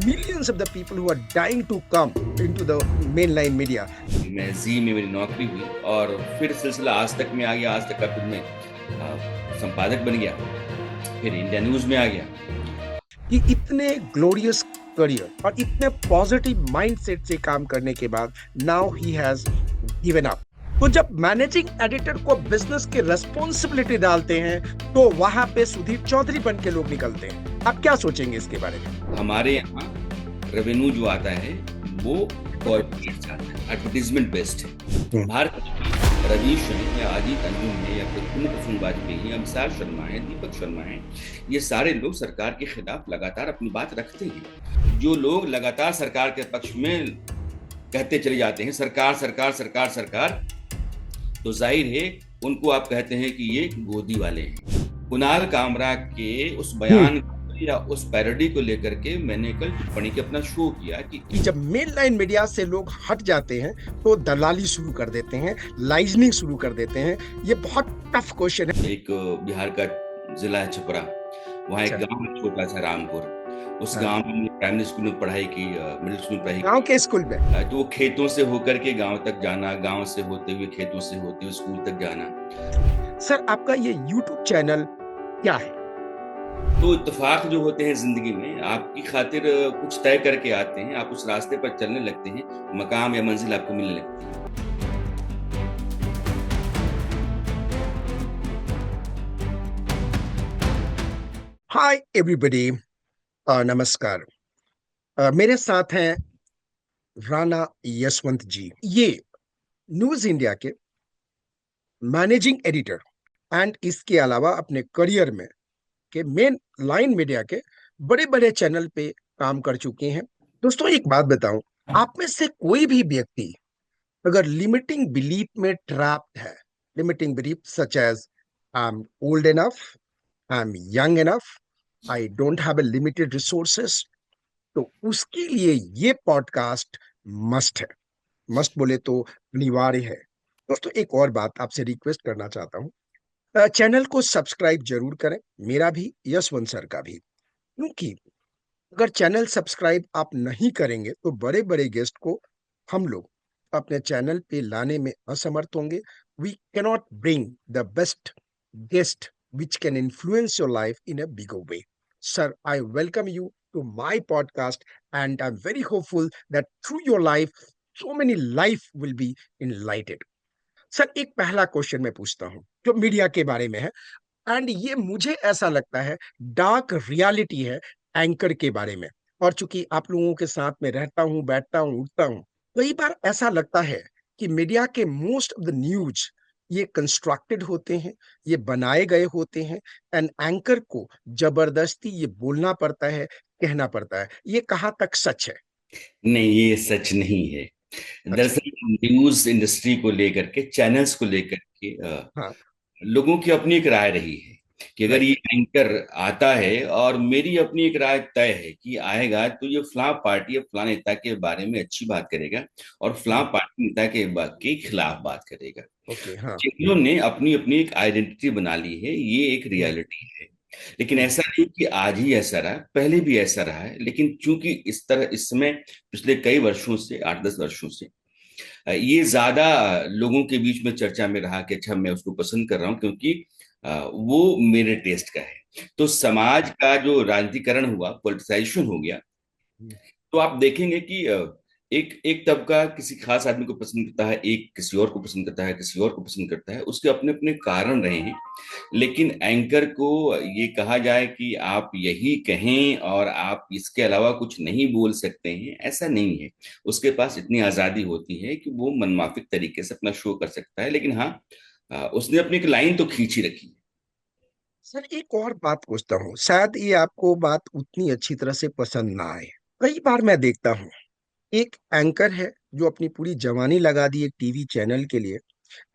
millions of the people who are dying to come into the mainline media. मैं जी में मेरी नौकरी हुई और फिर सिलसिला आज तक में आ गया। आज तक का फिर मैं संपादक बन गया, फिर इंडिया न्यूज में आ गया। कि इतने ग्लोरियस करियर और इतने पॉजिटिव माइंडसेट से काम करने के बाद now he has given up. तो जब मैनेजिंग एडिटर को बिजनेस की रिस्पॉन्सिबिलिटी डालते हैं तो वहां पे सुधीर चौधरी बन के लोग निकलते हैं। आप क्या सोचेंगे इसके बारे में? हमारे यहाँ रेवेन्यू जो आता है वो कॉर्पोरेट से आता है, एडवर्टीजमेंट बेस्ड है। बाहर रवीश है या अजीत अंजुम है या फिर कुसुम वाजपेयी या विशाल शर्मा है, दीपक शर्मा है, ये सारे लोग सरकार के खिलाफ लगातार अपनी बात रखते हैं। जो लोग लगातार सरकार के पक्ष में कहते चले जाते हैं सरकार सरकार सरकार सरकार, तो जाहिर है उनको आप कहते हैं कि ये गोदी वाले हैं। कुणाल कामरा के उस बयान या उस पैरोडी को लेकर के मैंने कल टिप्पणी के अपना शो किया कि जब मेन लाइन मीडिया से लोग हट जाते हैं तो दलाली शुरू कर देते हैं, लाइजनिंग शुरू कर देते हैं। ये बहुत टफ क्वेश्चन है। एक बिहार का जिला है छपरा, वहाँ एक गांव है छोटा सा रामपुर। उस गांव में प्राइमरी स्कूल में पढ़ाई की, मिडिल स्कूल में पढ़ाई, गांव के स्कूल में तो खेतों से होकर के गांव तक जाना, गांव से होते हुए खेतों से होते हुए स्कूल तक जाना। सर आपका ये यूट्यूब चैनल क्या है? तो इत्तेफाक जो होते हैं जिंदगी में, आपकी खातिर कुछ तय करके आते हैं, आप उस रास्ते पर चलने लगते हैं, मकाम या मंजिल आपको मिलने लगती है। हाय एवरीबॉडी, नमस्कार। मेरे साथ हैं राणा यशवंत जी। ये न्यूज इंडिया के मैनेजिंग एडिटर एंड इसके अलावा अपने करियर में के मेन लाइन मीडिया के बड़े बड़े चैनल पे काम कर चुके हैं। दोस्तों एक बात बताऊं, आप में से कोई भी व्यक्ति अगर लिमिटिंग बिलीफ में ट्रैप्ड है, limiting belief such as I am old enough, I am young enough, I don't have a limited resources, तो उसके लिए ये पॉडकास्ट मस्ट है। मस्ट बोले तो अनिवार्य है। दोस्तों एक और बात आपसे रिक्वेस्ट करना चाहता हूँ, चैनल को सब्सक्राइब जरूर करें, मेरा भी, यशवंत सर का भी। क्योंकि अगर चैनल सब्सक्राइब आप नहीं करेंगे तो बड़े बड़े गेस्ट को हम लोग अपने चैनल पे लाने में असमर्थ होंगे। We cannot bring the best guest which can influence your life in a bigger way. Sir, I welcome you to my podcast and I'm very hopeful that through your life, so many life will be enlightened. Sir एक पहला question मैं पूछता हूं जो media के बारे में है, एंड ये मुझे ऐसा लगता है डार्क रियलिटी है एंकर के बारे में। और चूंकि आप लोगों के साथ में रहता हूं, बैठता हूं, उठता हूं, कई बार ऐसा लगता है कि मीडिया के मोस्ट ऑफ द न्यूज ये कंस्ट्रक्टेड होते हैं, ये बनाए गए होते हैं, एंड एंकर को जबरदस्ती ये बोलना पड़ता है, कहना पड़ता है। ये कहाँ तक सच है? नहीं, ये सच नहीं है। अच्छा। दरअसल न्यूज इंडस्ट्री को लेकर के, चैनल्स को लेकर के हाँ। लोगों की अपनी एक राय रही है कि अगर ये राइट। एंकर आता है, और मेरी अपनी एक राय तय है कि आएगा तो ये फलां पार्टी या फलां नेता के बारे में अच्छी बात करेगा और फलां पार्टी नेता के खिलाफ बात करेगा। ओके। हाँ। चैनलों ने अपनी अपनी एक आइडेंटिटी बना ली है, ये एक रियलिटी है। लेकिन ऐसा नहीं कि आज ही ऐसा रहा, पहले भी ऐसा रहा है। लेकिन चूंकि इस तरह इस समय पिछले कई वर्षों से, 8-10 वर्षों से ये ज्यादा लोगों के बीच में चर्चा में रहा कि अच्छा मैं उसको पसंद कर रहा हूं क्योंकि वो मेरे टेस्ट का है। तो समाज का जो राजनीतिकरण हुआ, पॉलिटिसाइजेशन हो गया, तो आप देखेंगे कि एक एक तबका किसी खास आदमी को पसंद करता है, एक किसी और को पसंद करता है, किसी और को पसंद करता है। उसके अपने अपने कारण रहे हैं। लेकिन एंकर को ये कहा जाए कि आप यही कहें और आप इसके अलावा कुछ नहीं बोल सकते हैं, ऐसा नहीं है। उसके पास इतनी आजादी होती है कि वो मनमाफिक तरीके से अपना शो कर सकता है। लेकिन हाँ, उसने अपनी एक लाइन तो खींची रखी है। सर एक और बात पूछता हूँ, शायद ये आपको बात उतनी अच्छी तरह से पसंद ना आए। कई बार मैं देखता हूँ एक एंकर है जो अपनी पूरी जवानी लगा दी एक टीवी चैनल के लिए,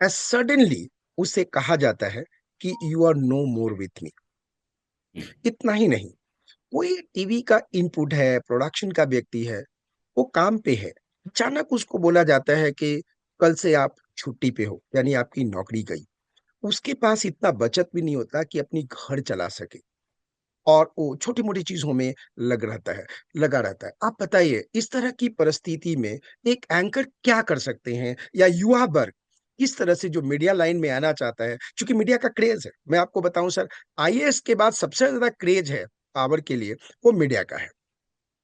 एज सडनली उसे कहा जाता है कि you are no more with me. इतना ही नहीं, कोई टीवी का इनपुट है, प्रोडक्शन का व्यक्ति है, वो काम पे है, अचानक उसको बोला जाता है कि कल से आप छुट्टी पे हो, यानी आपकी नौकरी गई। उसके पास इतना बचत भी नहीं होता कि अपनी घर चला सके। और वो छोटी मोटी चीजों में लगा रहता है। आप बताइए, इस तरह की परिस्थिति में एक एंकर क्या कर सकते हैं, या युवा वर्ग किस तरह से जो मीडिया लाइन में आना चाहता है, क्योंकि मीडिया का क्रेज है। मैं आपको बताऊं सर, आईएएस के बाद सबसे ज्यादा क्रेज है पावर के लिए, वो मीडिया का है।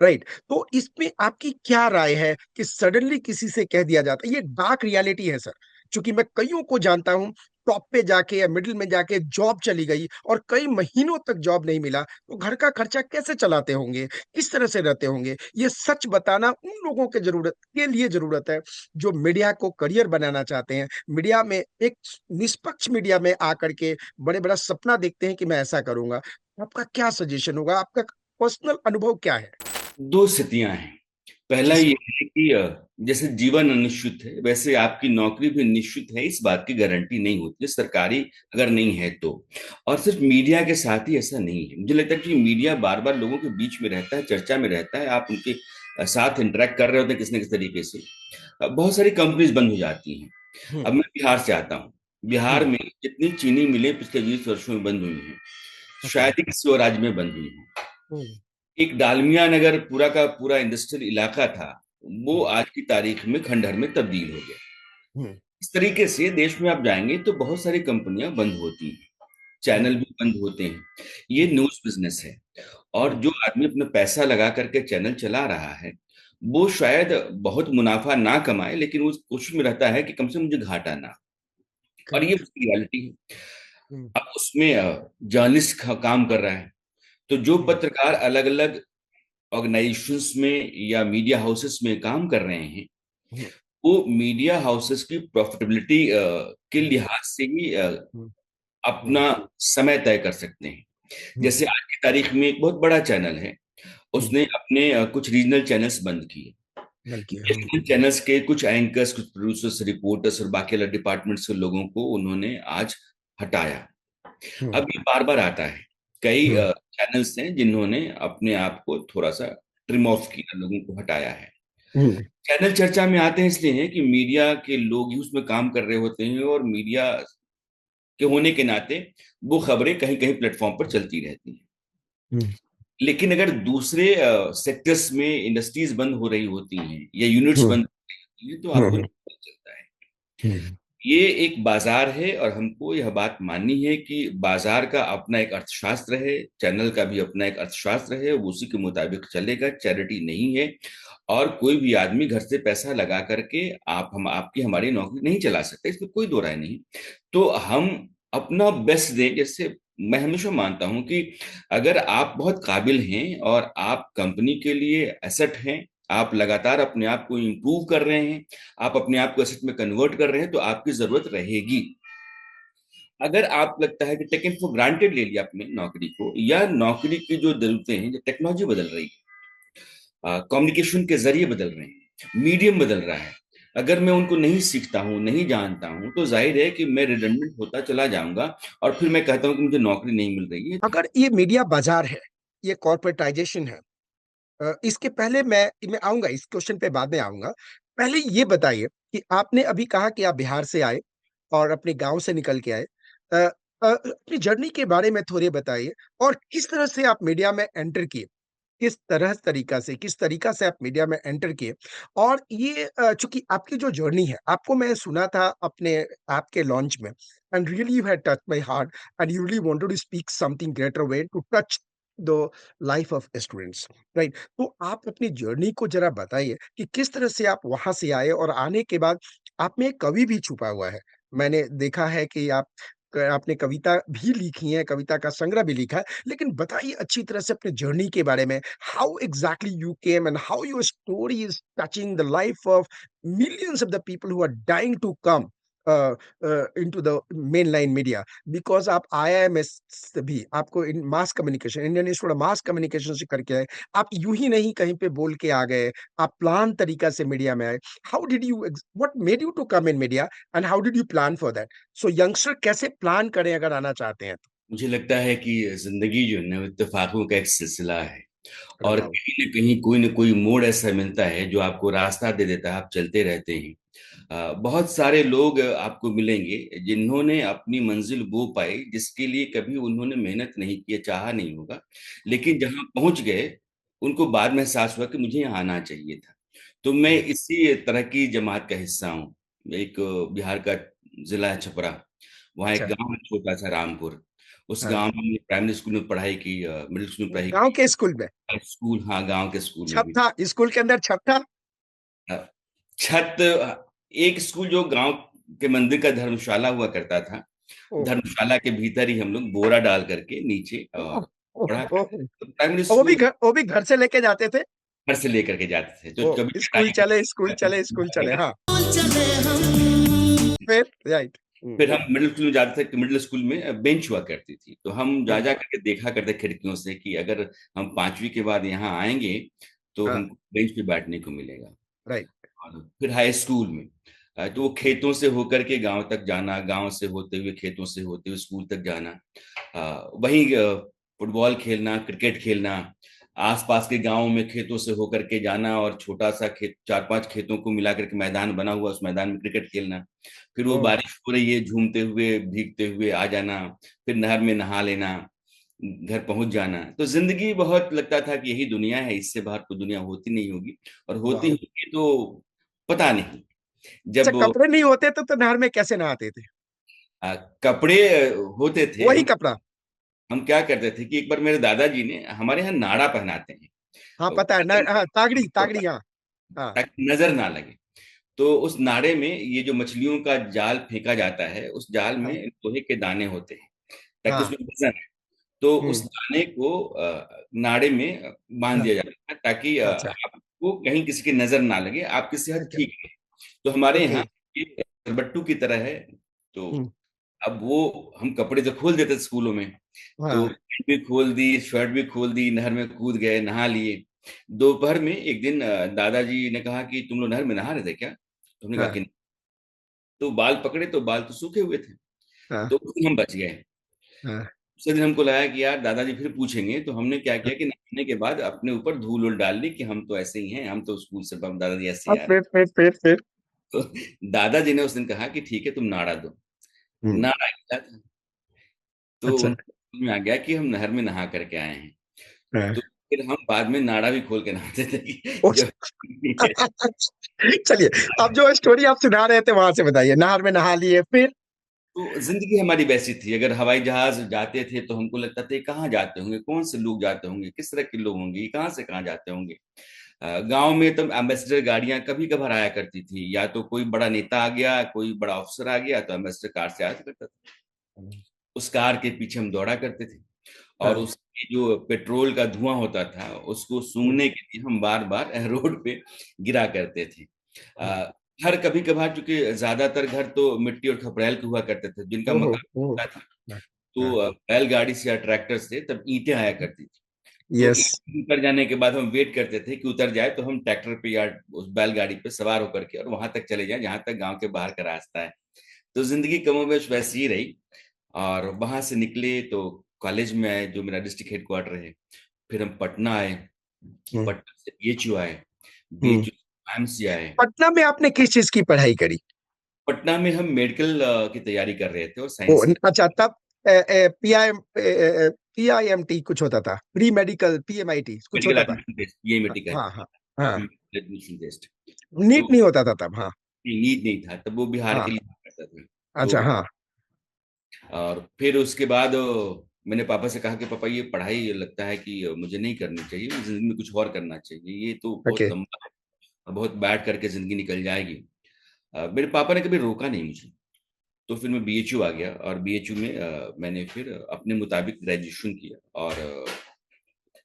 राइट। तो इसमें आपकी क्या राय है कि सडनली किसी से कह दिया जाता है, ये डार्क रियलिटी है सर, क्योंकि मैं कईयों को जानता हूं, टॉप पे जाके या मिडिल में जाके जॉब चली गई और कई महीनों तक जॉब नहीं मिला, तो घर का खर्चा कैसे चलाते होंगे, किस तरह से रहते होंगे। ये सच बताना उन लोगों के जरूरत के लिए जरूरत है जो मीडिया को करियर बनाना चाहते हैं, मीडिया में एक निष्पक्ष मीडिया में आकर के बड़े बड़ा सपना देखते हैं कि मैं ऐसा करूंगा। आपका क्या सजेशन होगा, आपका पर्सनल अनुभव क्या है? दो स्थितियां हैं। पहला जी ये सर। है कि जैसे जीवन अनिश्चित है, वैसे आपकी नौकरी भी निश्चित है, इस बात की गारंटी नहीं होती है सरकारी अगर नहीं है तो। और सिर्फ मीडिया के साथ ही ऐसा नहीं है, मुझे लगता है कि मीडिया बार बार लोगों के बीच में रहता है, चर्चा में रहता है, आप उनके साथ इंटरेक्ट कर रहे होते हैं किसी न किसी तरीके से। बहुत सारी कंपनीज बंद हो जाती हैं। हम्म। अब मैं बिहार से आता हूँ। बिहार हम्म। में जितनी चीनी मिलें पिछले 20 वर्षों में बंद हुई हैं, ओके। शायद ही किसी और राज्य में बंद हुई हैं। हम्म। एक डालमिया नगर पूरा का पूरा इंडस्ट्रियल इलाका था, वो हम्म। आज की तारीख में खंडहर में तब्दील हो गया। हम्म। इस तरीके से देश में आप जाएंगे तो बहुत सारी कंपनियां बंद होती हैं, हम्म। चैनल भी बंद होते हैं। ये हम्म। न्यूज बिजनेस है। और हम्म। जो आदमी अपना पैसा लगा करके चैनल चला रहा है, वो शायद बहुत मुनाफा ना कमाए, लेकिन उस कोशिश में रहता है कि कम से कम मुझे घाटा ना। और ये करेक्ट। उसकी रियलिटी है। हम्म। अब उसमें जर्नलिस्ट काम कर रहा है, तो जो हम्म। पत्रकार अलग अलग ऑर्गेनाइजेशंस में या मीडिया हाउसेस में काम कर रहे हैं, हम्म। वो मीडिया हाउसेस की प्रॉफिटेबिलिटी के हम्म। लिहाज से ही हम्म। अपना हम्म। समय तय कर सकते हैं। हम्म। जैसे आज की तारीख में एक बहुत बड़ा चैनल है, हम्म। उसने अपने कुछ रीजनल चैनल्स बंद किए। बल्कि हम। नेशनल चैनल्स के कुछ एंकर्स, कुछ प्रोड्यूसर्स, रिपोर्टर्स और बाकी अलग डिपार्टमेंट्स के लोगों को उन्होंने आज हटाया। हम्म। अब ये बार बार आता है। कई हम्म। चैनल्स हैं जिन्होंने अपने आप को थोड़ा सा ट्रिम ऑफ किया, लोगों को हटाया है। हम्म। चैनल चर्चा में आते हैं इसलिए हैं कि मीडिया के लोग ही उसमें काम कर रहे होते हैं, और मीडिया के होने के नाते वो खबरें कहीं कहीं प्लेटफॉर्म पर चलती रहती हैं। हम्म। लेकिन अगर दूसरे सेक्टर्स में इंडस्ट्रीज बंद हो रही होती हैं या यूनिट्स हम्म। बंद हो रही होती हैं, तो आपको हम्म। नहीं पता चलता है। हम्म। ये एक बाजार है और हमको यह बात माननी है कि बाजार का अपना एक अर्थशास्त्र है, चैनल का भी अपना एक अर्थशास्त्र है, वो उसी के मुताबिक चलेगा, चैरिटी नहीं है। और कोई भी आदमी घर से पैसा लगा करके हम आपकी हमारी नौकरी नहीं चला सकते, इसमें कोई दो राय नहीं। तो हम अपना बेस्ट दें। जैसे मैं हमेशा मानता हूं कि अगर आप बहुत काबिल हैं और आप कंपनी के लिए एसेट हैं, आप लगातार अपने आप को इम्प्रूव कर रहे हैं, आप अपने आप को एसेट में कन्वर्ट कर रहे हैं, तो आपकी जरूरत रहेगी। अगर आप लगता है कि टेकन फॉर ग्रांटेड ले लिया आपने नौकरी को, या नौकरी की जो जरूरतें हैं, जो टेक्नोलॉजी बदल रही है, कम्युनिकेशन के जरिए बदल रहे हैं, मीडियम बदल रहा है, अगर मैं उनको नहीं सीखता हूं, नहीं जानता हूं, तो जाहिर है कि मैं रिडंडेंट होता चला जाऊंगा। और फिर मैं कहता हूं कि मुझे नौकरी नहीं मिल रही है। अगर ये मीडिया बाजार है, ये कॉर्पोरेटाइजेशन है, इसके पहले मैं आऊंगा, इस क्वेश्चन पे बाद में आऊंगा। पहले ये बताइए कि आपने अभी कहा कि आप बिहार से आए और अपने गांव से निकल के आए। अपनी जर्नी के बारे में थोड़े बताइए, और किस तरह से आप मीडिया में एंटर किए, किस तरीका से आप मीडिया में एंटर किए। और ये चूंकि आपकी जो जर्नी है, आपको मैं सुना था अपने आपके लॉन्च में, and really you had touch my heart, and you really wanted to speak something greater way to touch the life of students. Right. तो आप अपनी जर्नी को जरा बताइए कि किस तरह से आप वहां से आए, और आने के बाद आप में एक कवि भी छुपा हुआ है। मैंने देखा है कि आपने कविता भी लिखी है, कविता का संग्रह भी लिखा है। लेकिन बताइए अच्छी तरह से अपने जर्नी के बारे में, how exactly you came and how your story is touching the life of millions of the people who are dying to come into the mainline media, because आप IIMS से भी, आपको in mass communication, Indian institute of mass communication से करके आए। आप यूं ही नहीं कहीं पे बोल के आ गए, आप प्लान तरीका से मीडिया में आए। How did you, what made you to come in media, and how did you plan for that? So youngster कैसे प्लान करें अगर आना चाहते हैं तो? मुझे लगता है कि जिंदगी जो है ना, वो इत्तेफाकों का एक सिलसिला है। अरे और वाह। कहीं न कहीं कोई न कोई मोड़ ऐसा मिलता है जो आपको रास्ता दे देता है, आप चलते रहते हैं। बहुत सारे लोग आपको मिलेंगे जिन्होंने अपनी मंजिल वो पाई जिसके लिए कभी उन्होंने मेहनत नहीं की, चाहा नहीं होगा, लेकिन जहां पहुंच गए उनको बाद में एहसास हुआ कि मुझे यहाँ आना चाहिए था। तो मैं इसी तरह की जमात का हिस्सा हूँ। एक बिहार का जिला है छपरा, वहाँ एक अच्छा। गांव है छोटा सा रामपुर। उस हाँ। गांव में हमने प्राइमरी स्कूल में पढ़ाई की, मिडिल स्कूल में पढ़ाई गांव की, के स्कूल में हाई स्कूल, हाँ गांव के स्कूल में छत भी। था? स्कूल के अंदर छत था? छत, एक स्कूल जो गांव के मंदिर का धर्मशाला हुआ करता था, ओह। धर्मशाला के भीतर ही हम लोग बोरा डाल करके नीचे ओह। पढ़ा ओह। ओह। करते थे। तो प्राइमरी वो भी स्कूल घर, वो भी घर से लेके जाते थे? घर से लेकर के जाते थे, तो ओ, कभी स्कूल चटाई चले, स्कूल चले, स्कूल चले, हाँ। फिर राइट। फिर हम मिडिल स्कूल में जाते थे कि मिडिल स्कूल में बेंच हुआ करती थी, तो हम जा जा करके देखा करते खिड़कियों से कि अगर हम पांचवी के बाद यहाँ आएंगे तो हाँ। हमको बेंच पे बैठने को मिलेगा। राइट। और फिर हाई स्कूल में तो वो खेतों से होकर के गांव तक जाना, गांव से होते हुए खेतों से होते हुए स्कूल तक जाना, वहीं फुटबॉल खेलना, क्रिकेट खेलना, आसपास के गांवों में खेतों से होकर के जाना और छोटा सा खेत, चार पांच खेतों को मिलाकर के मैदान बना हुआ, उस मैदान में क्रिकेट खेलना। फिर वो ओह। बारिश हो रही है, झूमते हुए भीगते हुए आ जाना, फिर नहर में नहा लेना, घर पहुंच जाना। तो जिंदगी बहुत लगता था कि यही दुनिया है, इससे बाहर कोई दुनिया होती नहीं होगी, और होती वाह। होगी तो पता नहीं। अच्छा, जब कपड़े नहीं होते तो नहर में कैसे नहाते थे? कपड़े होते थे, वही हम कपड़ा? हम क्या करते थे कि एक बार मेरे दादाजी ने, हमारे यहाँ नाड़ा पहनाते हैं हाँ तो पता है न, हाँ, तागड़ी, तागड़ी, हाँ। हाँ। ताकि नजर ना लगे। तो उस नाड़े में ये जो मछलियों का जाल फेंका जाता है, उस जाल में हाँ। लोहे के दाने होते हैं ताकि हाँ। उसमें वजन है। तो उस हम्म। दाने को नाड़े में बांध हाँ। दिया जाता है ताकि अच्छा। आपको कहीं किसी की नजर ना लगे, आपकी सेहत अच्छा। ठीक है। तो हमारे ओके। यहाँ ये बट्टू की तरह है। तो हम्म। अब वो हम कपड़े तो खोल देते थे स्कूलों में, तो हाँ। पैंट भी खोल दी, शर्ट भी खोल दी, नहर में कूद गए, नहा लिए। दोपहर में एक दिन दादाजी ने कहा कि तुम लोग नहर में नहा रहे थे क्या? तो हमने कहा हाँ। कि नहीं। तो बाल पकड़े तो बाल तो सूखे हुए थे, हाँ। तो उस दिन हम बच गए। हाँ। दूसरे दिन हमको लगा कि यार दादाजी फिर पूछेंगे, तो हमने क्या किया कि नहाने के बाद अपने ऊपर धूल वूल डाल ली कि हम तो ऐसे ही हैं, हम तो स्कूल से, हम दादाजी ऐसे ही अब आ रहे हैं। फिर तो दादाजी ने उस दिन कहा कि ठीक है तुम नाड़ा दो। हम्म। नाड़ा क्या था? तो अच्छा। उनको समझ में आ गया कि हम नहर में नहा करके आए हैं। हाँ। तो फिर हम बाद में नाड़ा भी खोल के नहाते थे कि ओ, जब चलिए, अब जो स्टोरी आप सुना रहे थे वहां से बताइए। नहर में नहा लिए, फिर? तो जिंदगी हमारी वैसी थी, अगर हवाई जहाज जाते थे तो हमको लगता था ये कहाँ जाते होंगे, कौन से लोग जाते होंगे, किस तरह के लोग होंगे, ये कहाँ से कहाँ जाते होंगे। गांव में तो एम्बेसडर गाड़ियां कभी कभार आया करती थी, या तो कोई बड़ा नेता आ गया, कोई बड़ा अफसर आ गया, तो एम्बेसडर कार से आया करता था। उस कार के पीछे हम दौड़ा करते थे, और हाँ। उसकी जो पेट्रोल का धुआं होता था उसको सूंघने के लिए हम बार बार रोड पे गिरा करते थे। हर कभी कभार, चूंकि ज्यादातर घर तो मिट्टी और खपड़ैल के हुआ करते थे, जिनका ओहो। मकान ओहो। होता था, हाँ। हाँ। तो बैलगाड़ी से या ट्रैक्टर से तब ईंटें आया करती थी। तो यस। ईंट उतर जाने के बाद हम वेट करते थे कि उतर जाए तो हम ट्रैक्टर पे या उस बैलगाड़ी पे सवार होकर के और वहां तक चले जाएं जहां तक गांव के बाहर का रास्ता है। तो जिंदगी कमोबेश वैसी ही रही। और वहां से निकले तो कॉलेज में आए, जो मेरा डिस्ट्रिक्ट हेडक्वार्टर है। फिर हम पटना आए, हम्म। पटना से बीएचयू आए, हम्म। बीएचयू से एमसी आए। पटना में आपने किस चीज की पढ़ाई करी? पटना में हम मेडिकल की तैयारी कर रहे थे और ओ, साइंस की। अच्छा, तब PIMT कुछ होता था, प्री मेडिकल, PMIT कुछ मेडिकल होता था? एडमिशन टेस्ट, ये मेटी हाँ, कहते हाँ, हाँ। हैं, एडमिशन टेस्ट। तो नीट नहीं होता था तब? हाँ। नीट नहीं था तब, वो बिहार हाँ। के लिए करता था। अच्छा। तो हाँ। और फिर उसके बाद मैंने पापा से कहा कि पापा ये पढ़ाई लगता है कि मुझे नहीं करनी चाहिए, मुझे जिंदगी में कुछ और करना चाहिए, ये तो बहुत ओके। लंबा है और बहुत बैठ करके जिंदगी निकल जाएगी। मेरे पापा ने कभी रोका नहीं मुझे। तो फिर मैं बीएचयू आ गया, और बीएचयू में मैंने फिर अपने मुताबिक ग्रेजुएशन किया। और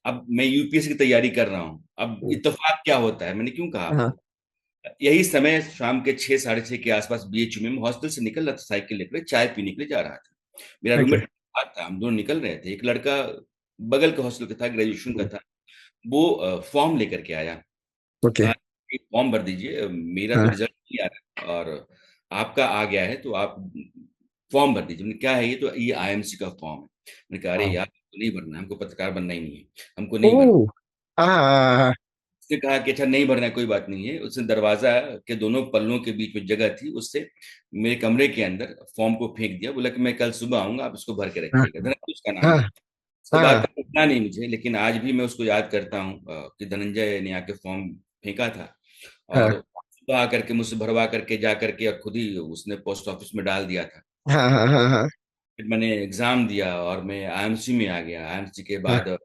अब मैं यूपीएससी की तैयारी कर रहा हूँ। अब इत्तेफाक क्या होता है, मैंने क्यों कहा हाँ। आपको, यही समय शाम के 6 साढ़े 6 के आसपास बीएचयू में मैं हॉस्टल से निकल रहा था, साइकिल लेकर चाय पीने के लिए जा रहा था। मेरा ओके। रूममेट था, हम दोनों निकल रहे थे। एक लड़का बगल के हॉस्टल का था, ग्रेजुएशन का था, वो फॉर्म लेकर के आया। ओके। कहा एक फॉर्म भर दीजिए, मेरा तो हाँ। रिजल्ट नहीं आ रहा है और आपका आ गया है, तो आप फॉर्म भर दीजिए। मैंने, क्या है ये? तो ये आईएमसी का फॉर्म है। मैंने कहा अरे हाँ। यार, हमको नहीं भरना है, हमको पत्रकार बनना ही नहीं है, हमको ओ। नहीं भरना। हाँ। उसने कहा कि अच्छा नहीं भरना है, कोई बात नहीं है। उसने दरवाजा के दोनों पल्लों के बीच में जगह थी, उससे मेरे कमरे के अंदर फॉर्म को फेंक दिया। बोला कि मैं कल सुबह आऊंगा, आप इसको भर के हाँ रखिएगा। धनंजय उसका नाम हाँ है। उसके बाद हाँ का पता नहीं मुझे, लेकिन आज भी मैं उसको याद करता हूँ कि धनंजय ने आके फॉर्म फेंका था। हाँ और सुबह आकर के मुझसे भरवा करके जा करके और खुद ही उसने पोस्ट ऑफिस में डाल दिया था। हाँ हाँ हाँ हाँ फिर मैंने एग्जाम दिया और मैं आईएमसी में आ गया। आईएमसी के हाँ बाद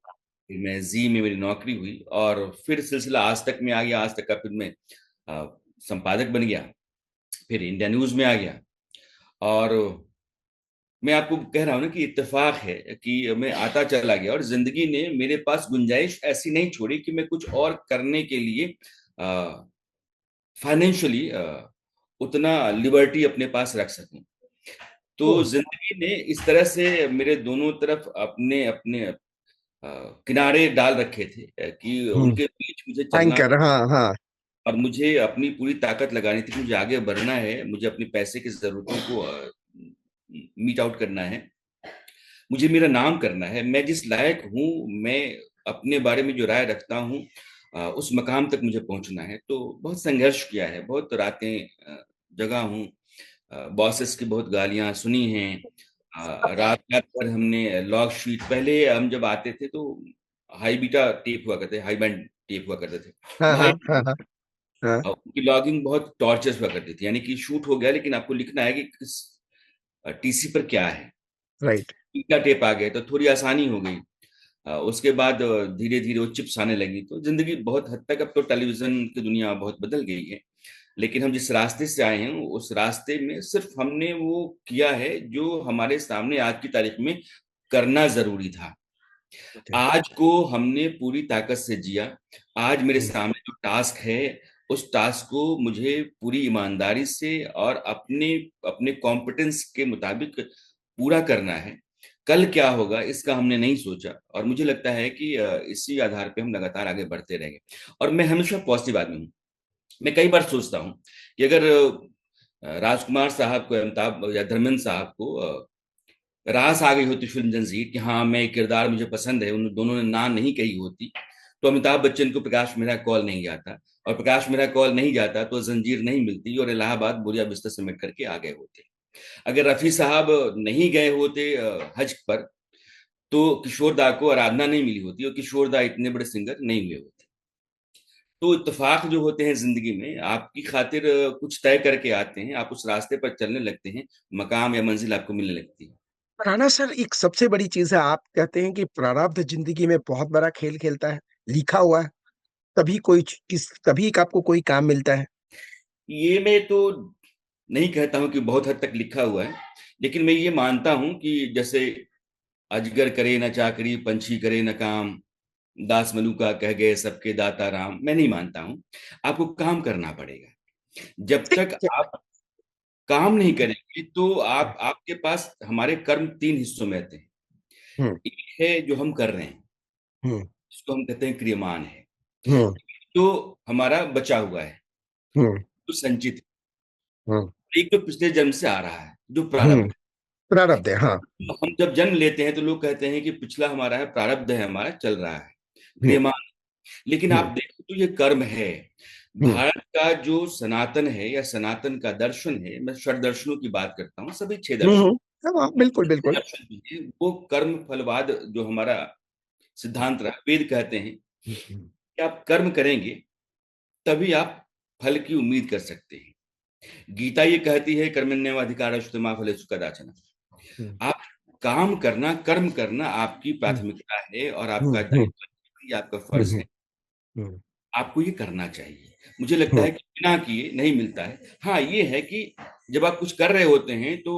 फिर मैं जी में मेरी नौकरी हुई, और फिर सिलसिला आज तक में आ गया। आज तक का फिर मैं संपादक बन गया। फिर इंडिया न्यूज में आ गया। और मैं आपको कह रहा हूं ना कि इत्तेफाक है कि मैं आता चला गया, और जिंदगी ने मेरे पास गुंजाइश ऐसी नहीं छोड़ी कि मैं कुछ और करने के लिए फाइनेंशियली उतना लिबर्टी अपने पास रख सकूं। तो ओह जिंदगी ने इस तरह से मेरे दोनों तरफ अपने अपने किनारे डाल रखे थे कि उनके बीच मुझे चलना एंकर था। हाँ हाँ और मुझे अपनी पूरी ताकत लगानी थी कि मुझे आगे बढ़ना है, मुझे अपने पैसे की जरूरतों को मीट आउट करना है, मुझे मेरा नाम करना है। मैं जिस लायक हूँ, मैं अपने बारे में जो राय रखता हूँ, उस मकाम तक मुझे पहुंचना है। तो बहुत संघर्ष किया है, बहुत रातें जगा हूँ, बॉसेस की बहुत गालियां सुनी हैं। रात रात भर हमने लॉग शीट, पहले हम जब आते थे तो हाई बीटा टेप हुआ करते, हाई बैंड टेप हुआ करते थे। हाँ भाई हाँ हाँ हाँ हाँ उनकी लॉगिंग बहुत टॉर्चर्स हुआ करती थी, यानी कि शूट हो गया लेकिन आपको लिखना है कि किस टीसी पर क्या है। राइट बीटा टेप आ गए तो थोड़ी आसानी हो गई। उसके बाद धीरे धीरे वो चिप्स आने लगी। तो जिंदगी बहुत हद तक, अब तो टेलीविजन की दुनिया बहुत बदल गई है, लेकिन हम जिस रास्ते से आए हैं उस रास्ते में सिर्फ हमने वो किया है जो हमारे सामने आज की तारीख में करना जरूरी था। आज को हमने पूरी ताकत से जिया। आज मेरे सामने जो टास्क है, उस टास्क को मुझे पूरी ईमानदारी से और अपने अपने कॉम्पिटेंस के मुताबिक पूरा करना है। कल क्या होगा इसका हमने नहीं सोचा, और मुझे लगता है कि इसी आधार पे हम लगातार आगे बढ़ते रहेंगे। और मैं हमेशा पॉजिटिव आदमी हूँ। मैं कई बार सोचता हूँ कि अगर राजकुमार साहब को, अमिताभ या धर्मेंद्र साहब को रास आ गई होती फिल्म जंजीर कि हाँ मैं किरदार मुझे पसंद है, उन दोनों ने ना नहीं कही होती, तो अमिताभ बच्चन को प्रकाश मेरा कॉल नहीं जाता, और प्रकाश मेरा कॉल नहीं जाता तो जंजीर नहीं मिलती, और इलाहाबाद बोरिया बिस्तर समेट करके आ गए होते। अगर रफी साहब नहीं गए होते हज पर, तो किशोर दा को आराधना नहीं मिली होती, और किशोर दा इतने बड़े सिंगर नहीं हुए होते। तो इत्तेफाक जो होते हैं जिंदगी में, आपकी खातिर कुछ तय करके आते हैं, आप उस रास्ते पर चलने लगते हैं, मकाम या मंजिल आपको मिलने लगती है। राणा सर, एक सबसे बड़ी चीज है, आप कहते हैं कि प्रारब्ध जिंदगी में बहुत बड़ा खेल खेलता है, लिखा हुआ है, तभी कोई किस तभी आपको कोई काम मिलता है। ये मैं तो नहीं कहता हूं कि बहुत हद तक लिखा हुआ है, लेकिन मैं ये मानता हूं कि जैसे अजगर करे न चाकरी, पंछी करे न काम, दास मलूका कह गए सबके दाता राम। मैं नहीं मानता हूं। आपको काम करना पड़ेगा। जब तक आप काम नहीं करेंगे तो आपके पास, हमारे कर्म तीन हिस्सों में आते हैं। हम्म एक है जो हम कर रहे हैं, हम्म जिसको हम कहते हैं क्रियमान है। हम्म तो हमारा बचा हुआ है, हम्म जो संचित हम्म है। एक तो पिछले जन्म से आ रहा है, जो प्रारब्ध। प्रारब्ध है, हाँ। हम जब जन्म लेते हैं तो लोग कहते हैं कि पिछला हमारा है, प्रारब्ध है, हमारा चल रहा है, हम्म क्रियमान। लेकिन आप हम्म देखो तो ये कर्म है। हम्म भारत का जो सनातन है या सनातन का दर्शन है, मैं षड दर्शनों की बात करता हूँ, सभी छह दर्शन, हाँ, बिल्कुल छह बिल्कुल। दर्शन भी हैं, वो कर्म फलवाद जो हमारा सिद्धांत रहा, वेद कहते हैं कि आप कर्म करेंगे तभी आप फल की उम्मीद कर सकते हैं। गीता ये कहती है कर्मण्येवाधिकारस्ते मा फलेषु कदाचन। हम्म आप काम करना, कर्म करना आपकी हम्म प्राथमिकता है, और आपका हम्म दायित्व है, ये आपका फर्ज हम्म है। हम्म आपको ये करना चाहिए। मुझे लगता हम्म है कि बिना किए नहीं मिलता है। हाँ ये है कि जब आप कुछ कर रहे होते हैं तो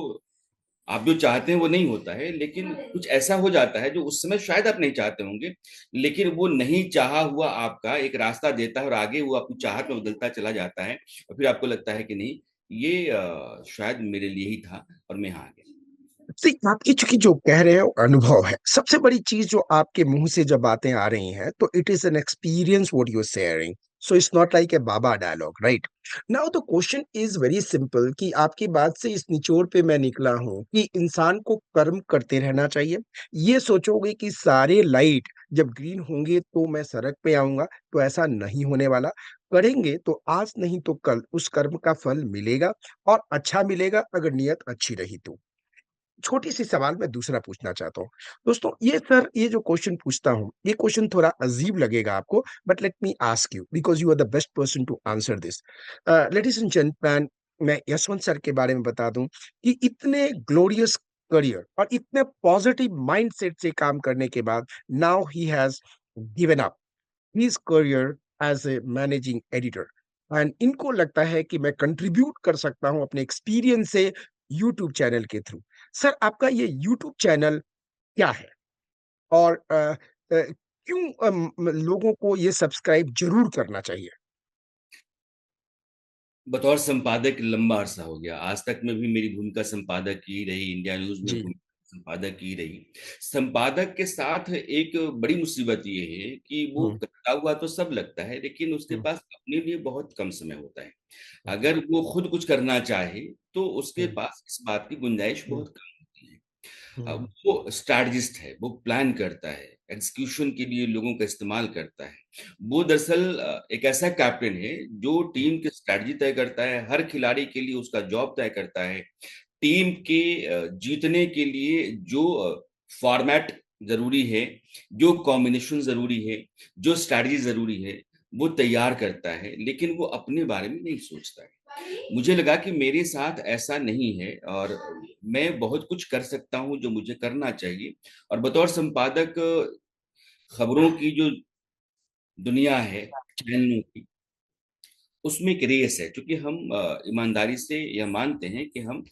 आप जो चाहते हैं वो नहीं होता है, लेकिन कुछ ऐसा हो जाता है जो उस समय शायद आप नहीं चाहते होंगे, लेकिन वो नहीं चाहा हुआ आपका एक रास्ता देता है, और आगे वो अपनी चाहत में बदलता चला जाता है, और फिर आपको लगता है कि नहीं, ये शायद मेरे लिए ही था, और मैं यहाँ आ गया। See, आपकी चूंकि जो कह रहे हो अनुभव है, सबसे बड़ी चीज जो आपके मुंह से जब बातें आ रही हैं तो it is an experience what you are sharing, so it's not like a baba dialogue, right? Now the question is very simple कि आपकी बात से इस निचोड़ पे मैं निकला हूं कि इंसान को कर्म करते रहना चाहिए। ये सोचोगे कि सारे लाइट जब ग्रीन होंगे तो मैं सड़क पे आऊंगा, तो ऐसा नहीं होने वाला। करेंगे तो आज नहीं तो कल उस कर्म का फल मिलेगा, और अच्छा मिलेगा अगर नियत अच्छी रही तो। छोटी सी सवाल मैं दूसरा पूछना चाहता हूँ। दोस्तों, ये सर, ये जो क्वेश्चन पूछता हूँ, ये क्वेश्चन थोड़ा अजीब लगेगा आपको, but let me ask you because you are the best person to answer this. Ladies and gentleman, मैं यशवंत सर के बारे में बता दूं कि इतने ग्लोरियस करियर और इतने पॉजिटिव माइंडसेट से काम करने के बाद now he has given up his career as a managing editor, and इनको लगता है कि मैं कंट्रीब्यूट कर सकता हूं अपने एक्सपीरियंस से यूट्यूब चैनल के थ्रू। सर, आपका ये यूट्यूब चैनल क्या है, और क्यों लोगों को ये सब्सक्राइब जरूर करना चाहिए? बतौर संपादक लंबा अरसा हो गया, आज तक में भी मेरी भूमिका संपादक की रही, इंडिया न्यूज में जी। भूमिका संपादक की रही। संपादक के साथ एक बड़ी मुसीबत ये है कि वो हम्म। करता हुआ तो सब लगता है, लेकिन उसके हम्म। पास अपने लिए बहुत कम समय होता है। हम्म। अगर वो खुद कुछ करना चाहे तो उसके हम्म। पास इस बात की गुंजाइश हम्म। बहुत कम होती है। हम्म। वो स्ट्रैटेजिस्ट है, वो प्लान करता है, एग्जीक्यूशन के लिए लोगों का इस्तेमाल करता है। वो दरअसल एक ऐसा कैप्टन है जो टीम की स्ट्रैटेजी तय करता है, हर खिलाड़ी के लिए उसका जॉब तय करता है। टीम के जीतने के लिए जो फॉर्मेट जरूरी है, जो कॉम्बिनेशन जरूरी है, जो स्ट्रैटेजी जरूरी है, वो तैयार करता है, लेकिन वो अपने बारे में नहीं सोचता है। मुझे लगा कि मेरे साथ ऐसा नहीं है और मैं बहुत कुछ कर सकता हूं जो मुझे करना चाहिए। और बतौर संपादक खबरों की जो दुनिया है चैनलों की, उसमें एक रेस है, क्योंकि हम ईमानदारी से यह मानते हैं कि हम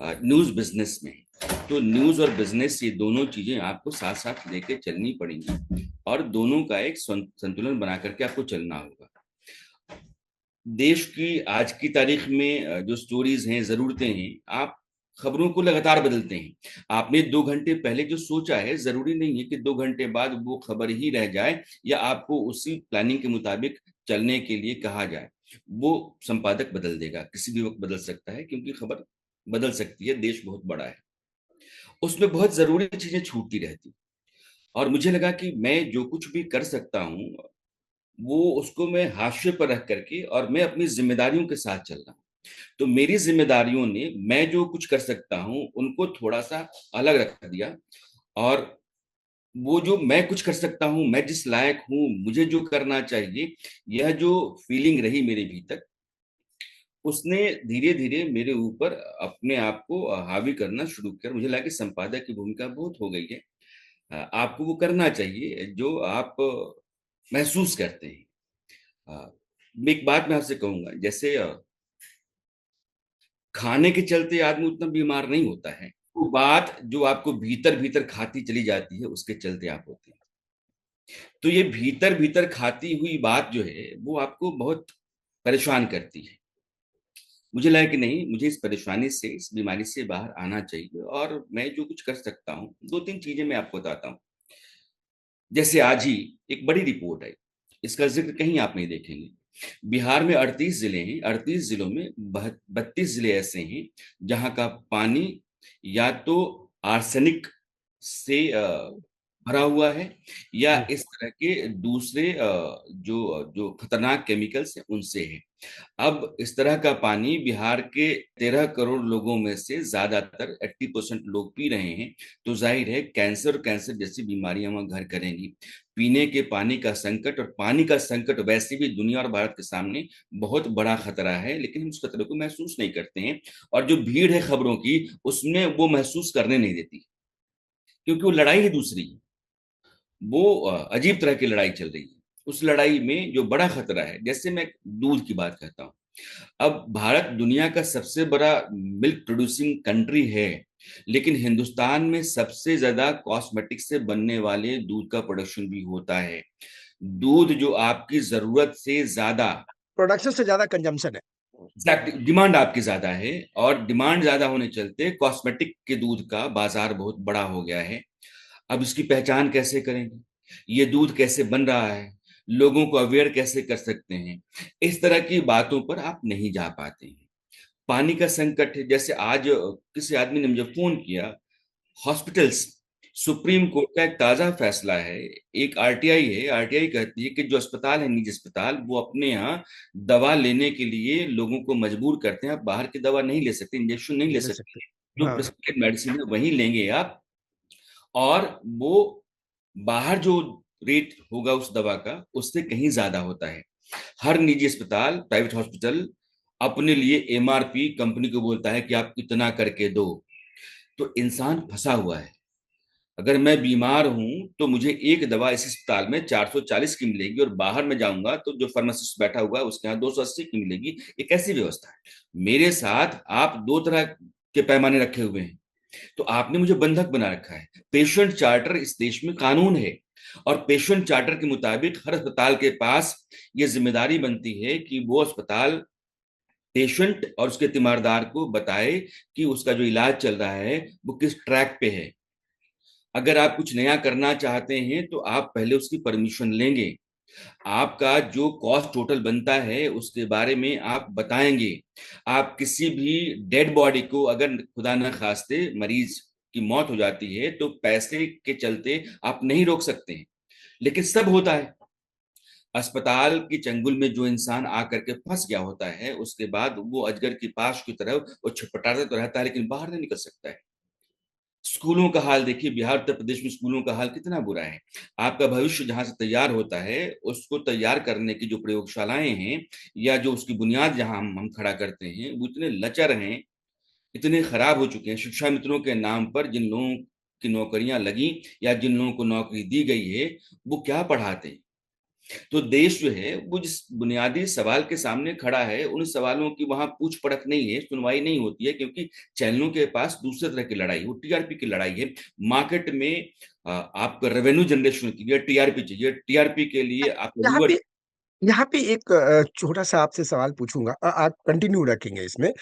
न्यूज बिजनेस में हैं। तो न्यूज और बिजनेस, ये दोनों चीजें आपको साथ साथ लेके चलनी पड़ेंगी और दोनों का एक संतुलन बना करके आपको चलना होगा। देश की आज की तारीख में जो स्टोरीज हैं, जरूरतें हैं, आप खबरों को लगातार बदलते हैं। आपने 2 घंटे पहले जो सोचा है, जरूरी नहीं है कि 2 घंटे बाद वो खबर ही रह जाए या आपको उसी प्लानिंग के मुताबिक चलने के लिए कहा जाए। वो संपादक बदल देगा, किसी भी वक्त बदल सकता है, क्योंकि खबर बदल सकती है, देश बहुत बड़ा है। उसमें बहुत जरूरी चीजें छूटती रहती। और मुझे लगा कि मैं जो कुछ भी कर सकता हूँ, वो उसको मैं हाशिए पर रख करके और मैं अपनी जिम्मेदारियों के साथ चल रहा हूँ। तो मेरी जिम्मेदारियों ने, मैं जो कुछ कर सकता हूँ उनको थोड़ा सा अलग रख दिया। और वो जो मैं कुछ कर सकता हूँ, मैं जिस लायक हूँ, मुझे जो करना चाहिए, यह जो फीलिंग रही मेरे भीतर, उसने धीरे धीरे मेरे ऊपर अपने आप को हावी करना शुरू किया। मुझे लगा कि संपादक की भूमिका बहुत हो गई है। आपको वो करना चाहिए जो आप महसूस करते हैं। एक बात मैं आपसे कहूंगा, जैसे खाने के चलते आदमी उतना बीमार नहीं होता है, वो बात जो आपको भीतर भीतर खाती चली जाती है, उसके चलते आप होते हैं। तो ये भीतर भीतर खाती हुई बात जो है, वो आपको बहुत परेशान करती है। मुझे लगा कि नहीं, मुझे इस परेशानी से, इस बीमारी से बाहर आना चाहिए और मैं जो कुछ कर सकता हूँ, 2-3 चीजें मैं आपको बताता हूँ। जैसे आज ही एक बड़ी रिपोर्ट आई, इसका जिक्र कहीं आप नहीं देखेंगे। बिहार में 38 जिले हैं, 38 जिलों में 32 जिले ऐसे हैं जहां का पानी या तो आर्सेनिक से भरा हुआ है, या जी। इस तरह के दूसरे जो जो खतरनाक केमिकल्स हैं उनसे है। अब इस तरह का पानी बिहार के 13 करोड़ लोगों में से ज्यादातर 80% लोग पी रहे हैं। तो जाहिर है कैंसर, कैंसर जैसी बीमारियां वहां घर करेंगी। पीने के पानी का संकट, और पानी का संकट वैसे भी दुनिया और भारत के सामने बहुत बड़ा खतरा है, लेकिन हम उस खतरे को महसूस नहीं करते हैं। और जो भीड़ है खबरों की, उसमें वो महसूस करने नहीं देती, क्योंकि वो लड़ाई ही दूसरी है। वो अजीब तरह की लड़ाई चल रही है। उस लड़ाई में जो बड़ा खतरा है, जैसे मैं दूध की बात करता हूँ। अब भारत दुनिया का सबसे बड़ा मिल्क प्रोड्यूसिंग कंट्री है, लेकिन हिंदुस्तान में सबसे ज्यादा कॉस्मेटिक से बनने वाले दूध का प्रोडक्शन भी होता है। दूध जो आपकी जरूरत से ज्यादा, प्रोडक्शन से ज्यादा कंजम्पशन है। एग्जैक्टली, डिमांड आपकी ज्यादा है, और डिमांड ज्यादा होने चलते कॉस्मेटिक के दूध का बाजार बहुत बड़ा हो गया है। अब इसकी पहचान कैसे करेंगे, ये दूध कैसे बन रहा है, लोगों को अवेयर कैसे कर सकते हैं, इस तरह की बातों पर आप नहीं जा पाते हैं। पानी का संकट है, जैसे आज किसी आदमी ने मुझे फोन किया, हॉस्पिटल्स सुप्रीम कोर्ट का एक ताजा फैसला है। एक आरटीआई है, आरटीआई कहती है कि जो अस्पताल है, निजी अस्पताल, वो अपने यहाँ दवा लेने के लिए लोगों को मजबूर करते हैं। आप बाहर की दवा नहीं ले सकते, इंजेक्शन नहीं ले ले सकते। सकते। जो हाँ। प्रिस्क्राइब मेडिसिन है वही लेंगे आप। और वो बाहर जो रेट होगा उस दवा का, उससे कहीं ज्यादा होता है। हर निजी अस्पताल, प्राइवेट हॉस्पिटल अपने लिए एमआरपी कंपनी को बोलता है कि आप इतना करके दो। तो इंसान फंसा हुआ है। अगर मैं बीमार हूं तो मुझे एक दवा इस अस्पताल में 440 की मिलेगी, और बाहर में जाऊंगा तो जो फार्मासिस्ट बैठा हुआ है उसके यहाँ 280 की मिलेगी। ये कैसी व्यवस्था है? मेरे साथ आप दो तरह के पैमाने रखे हुए हैं। तो आपने मुझे बंधक बना रखा है। पेशेंट चार्टर इस देश में कानून है, और पेशेंट चार्टर के मुताबिक हर अस्पताल के पास ये जिम्मेदारी बनती है कि वो अस्पताल पेशेंट और उसके तीमारदार को बताए कि उसका जो इलाज चल रहा है वो किस ट्रैक पे है। अगर आप कुछ नया करना चाहते हैं तो आप पहले उसकी परमिशन लेंगे। आपका जो कॉस्ट टोटल बनता है उसके बारे में आप बताएंगे। आप किसी भी डेड बॉडी को, अगर खुदा न खास्ते मरीज की मौत हो जाती है, तो पैसे के चलते आप नहीं रोक सकते हैं। लेकिन सब होता है। अस्पताल की चंगुल में जो इंसान आकर के फंस गया होता है, उसके बाद वो अजगर की पाश की तरह वो छटपटाता तो रहता है, लेकिन बाहर नहीं निकल सकता है। स्कूलों का हाल देखिए, बिहार उत्तर प्रदेश में स्कूलों का हाल कितना बुरा है। आपका भविष्य जहां से तैयार होता है, उसको तैयार करने की जो प्रयोगशालाएं हैं, या जो उसकी बुनियाद जहां हम खड़ा करते हैं, वो इतने लचर हैं, इतने खराब हो चुके हैं। शिक्षा मित्रों के नाम पर जिन लोगों की नौकरियां लगी या जिन लोगों को नौकरी दी गई है, वो क्या पढ़ाते हैं? तो देश जो है वो जिस बुनियादी सवाल के सामने खड़ा है, उन सवालों की वहां पूछ परख नहीं है, सुनवाई नहीं होती है, क्योंकि चैनलों के पास दूसरे तरह की लड़ाई, वो टीआरपी की लड़ाई है। मार्केट में आपको रेवेन्यू जनरेशन के लिए टीआरपी चाहिए, टीआरपी के लिए आप यहाँ व्यूअर। पे यहाँ पे एक छोटा सा आपसे सवाल पूछूंगा, आप कंटिन्यू रखेंगे इसमें।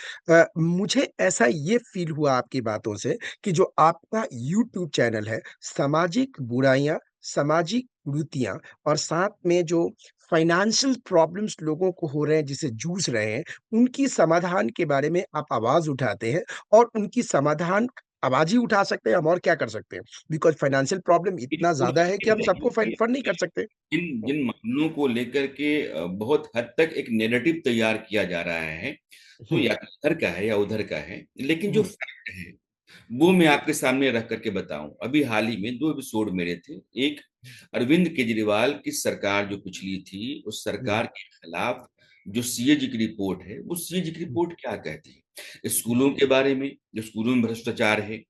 मुझे ऐसा ये फील हुआ आपकी बातों से कि जो आपका यूट्यूब चैनल है, सामाजिक बुराइयां, सामाजिक कुरीतियां और साथ में जो फाइनेंशियल प्रॉब्लम्स लोगों को हो रहे हैं, जिसे जूझ रहे हैं, उनकी समाधान के बारे में आप आवाज उठाते हैं। और उनकी समाधान आवाज ही उठा सकते हैं हम, और क्या कर सकते हैं? बिकॉज फाइनेंशियल प्रॉब्लम इतना ज्यादा है कि हम सबको फंड नहीं कर सकते। जिन जिन मामलों को लेकर के बहुत हद तक एक नेरेटिव तैयार किया जा रहा है, तो हम्म। या तो इधर का है या उधर का है, लेकिन जो हम्म। फैक्ट है वो मैं आपके सामने रख करके बताऊं। अभी हाल ही में दो एपिसोड मेरे थे। एक, अरविंद केजरीवाल की सरकार जो पिछली थी, उस हम्म। सरकार के खिलाफ जो सीएजी की रिपोर्ट है, वो सीएजी की रिपोर्ट क्या कहती है? स्कूलों के बारे में, जो स्कूलों में भ्रष्टाचार है,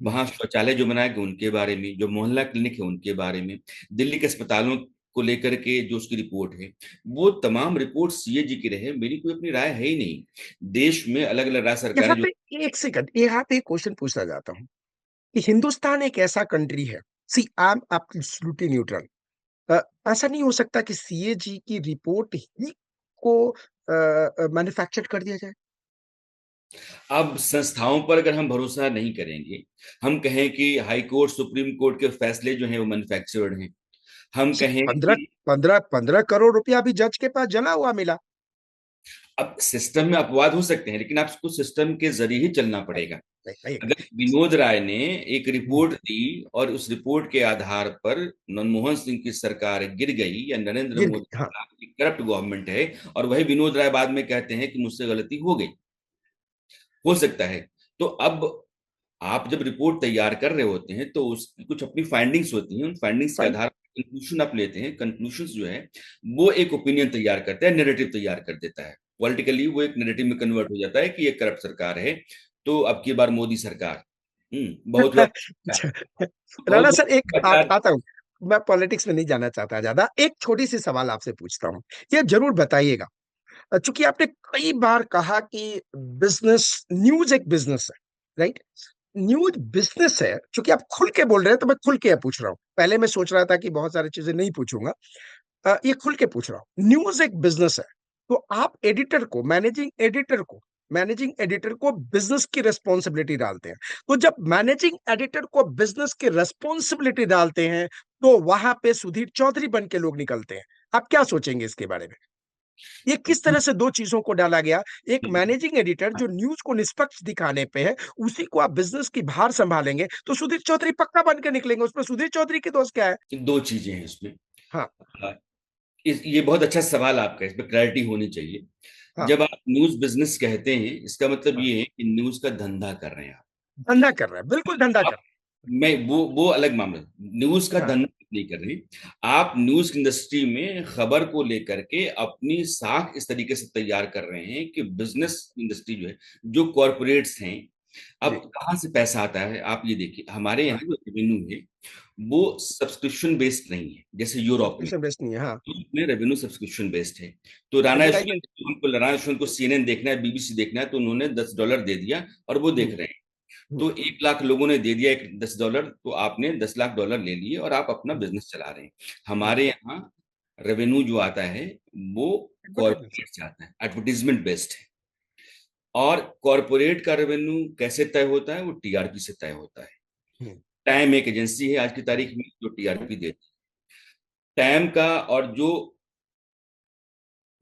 वहां शौचालय जो बनाए गए उनके बारे में, जो मोहल्ला क्लिनिक है उनके बारे में, दिल्ली के अस्पतालों को लेकर के जो उसकी रिपोर्ट है, वो तमाम रिपोर्ट सीएजी की रहे। मेरी कोई अपनी राय है ही नहीं। देश में अलग अलग राज्य यहाँ सरकारें जो। पे एक सेकंड, यहाँ पे एक क्वेश्चन पूछना चाहता हूँ कि हिंदुस्तान एक ऐसा कंट्री है, सी आई एम एब्सोल्युटली न्यूट्रल। ऐसा नहीं हो सकता कि सीएजी की रिपोर्ट ही को मैन्युफैक्चर कर दिया जाए? अब संस्थाओं पर अगर हम भरोसा नहीं करेंगे, हम कहें कि हाई कोर्ट सुप्रीम कोर्ट के फैसले जो हैं वो मैन्युफैक्चर्ड हैं, हम कहें पंद्रह कि पंद्रह पंद्रह करोड़ रुपया अभी जज के पास जमा हुआ मिला। अब सिस्टम में अपवाद हो सकते हैं, लेकिन आपको सिस्टम के जरिए ही चलना पड़ेगा। नहीं, अगर विनोद राय ने एक रिपोर्ट दी और उस रिपोर्ट के आधार पर मनमोहन सिंह की सरकार गिर गई, या नरेंद्र गिर मोदी गई, हाँ। की करप्ट गवर्नमेंट है, और वही विनोद राय बाद में कहते हैं कि मुझसे गलती हो सकता है। तो अब आप जब रिपोर्ट तैयार कर रहे होते हैं तो उसकी कुछ अपनी फाइंडिंग्स होती हैं। उन फाइंडिंग्स के फाइन। आधार पर कंक्लूजन आप लेते हैं। कंक्लूजन जो है वो एक ओपिनियन तैयार करता है, नैरेटिव तैयार कर देता है। पॉलिटिकली वो एक नैरेटिव में कन्वर्ट हो जाता है कि ये करप्ट सरकार है, तो अब की बार मोदी सरकार। बहुत हुआ। अच्छा, राणा बहुत सर, एक हुआ। आता हूँ। मैं पॉलिटिक्स में नहीं जाना चाहता ज्यादा, एक छोटी सी सवाल आपसे पूछता हूँ, ये जरूर बताइएगा। चूंकि आपने कई बार कहा कि बिजनेस, न्यूज एक बिजनेस है, राइट? न्यूज बिजनेस है, चूंकि आप खुल के बोल रहे हैं तो मैं खुल के पूछ रहा हूं। पहले मैं सोच रहा था कि बहुत सारी चीजें नहीं पूछूंगा, ये खुल के पूछ रहा हूं। न्यूज एक बिजनेस है, तो आप एडिटर को, मैनेजिंग एडिटर को बिजनेस की रेस्पॉन्सिबिलिटी डालते हैं। तो जब मैनेजिंग एडिटर को बिजनेस की रेस्पॉन्सिबिलिटी डालते हैं, तो वहां पे सुधीर चौधरी बन के लोग निकलते हैं। आप क्या सोचेंगे इसके बारे में? ये किस तरह से दो चीजों को डाला गया? एक हम्म, मैनेजिंग एडिटर जो न्यूज को निष्पक्ष दिखाने पे है, उसी को आप बिजनेस की भार संभालेंगे, तो सुधीर चौधरी पक्का बन के निकलेंगे। उसमें सुधीर चौधरी की दोस्त क्या है? दो चीजें हैं इसमें। हाँ, हाँ, ये बहुत अच्छा सवाल आपका, इस पर क्लैरिटी होनी चाहिए। हाँ, जब आप न्यूज बिजनेस कहते हैं, इसका मतलब हाँ। ये है कि न्यूज का धंधा कर रहे हैं आप। धंधा कर रहा है, बिल्कुल धंधा कर आप मैं वो अलग मामला, न्यूज का रहा है। हाँ, धंधा नहीं कर रहे। आप न्यूज इंडस्ट्री में खबर को लेकर के अपनी साख इस तरीके से तैयार कर रहे हैं कि बिजनेस इंडस्ट्री जो है, जो कॉरपोरेट्स हैं, अब जी, कहाँ से पैसा आता है आप ये देखिए। हमारे हाँ। यहाँ जो रेवेन्यू है वो सब्सक्रिप्शन बेस्ड नहीं है, जैसे यूरोप में। सब्सक्रिप्शन बेस्ड नहीं है, हाँ। में रेवेन्यू सब्सक्रिप्शन बेस्ड है। तो एडवर्टाइजमेंट। राणा यशवंत को सीएनएन देखना है, बीबीसी देखना है, तो उन्होंने $10 दे दिया और वो देख हम्म, रहे हैं। हम्म, तो 1 लाख लोगों ने दे दिया एक $10, तो आपने $10 लाख ले लिए और आप अपना हम्म, बिजनेस चला रहे हैं। हम्म। हमारे यहाँ रेवेन्यू जो आता है वो एडवर्टाइजमेंट से। कॉर्पोरेट से आता है, एडवर्टीजमेंट बेस्ड है। और कॉर्पोरेट का रेवेन्यू कैसे तय होता है? वो टीआरपी से तय होता है। हम्म, टाइम एक एजेंसी है आज की हम्म, तारीख में जो टीआरपी देती है। टाइम का, और जो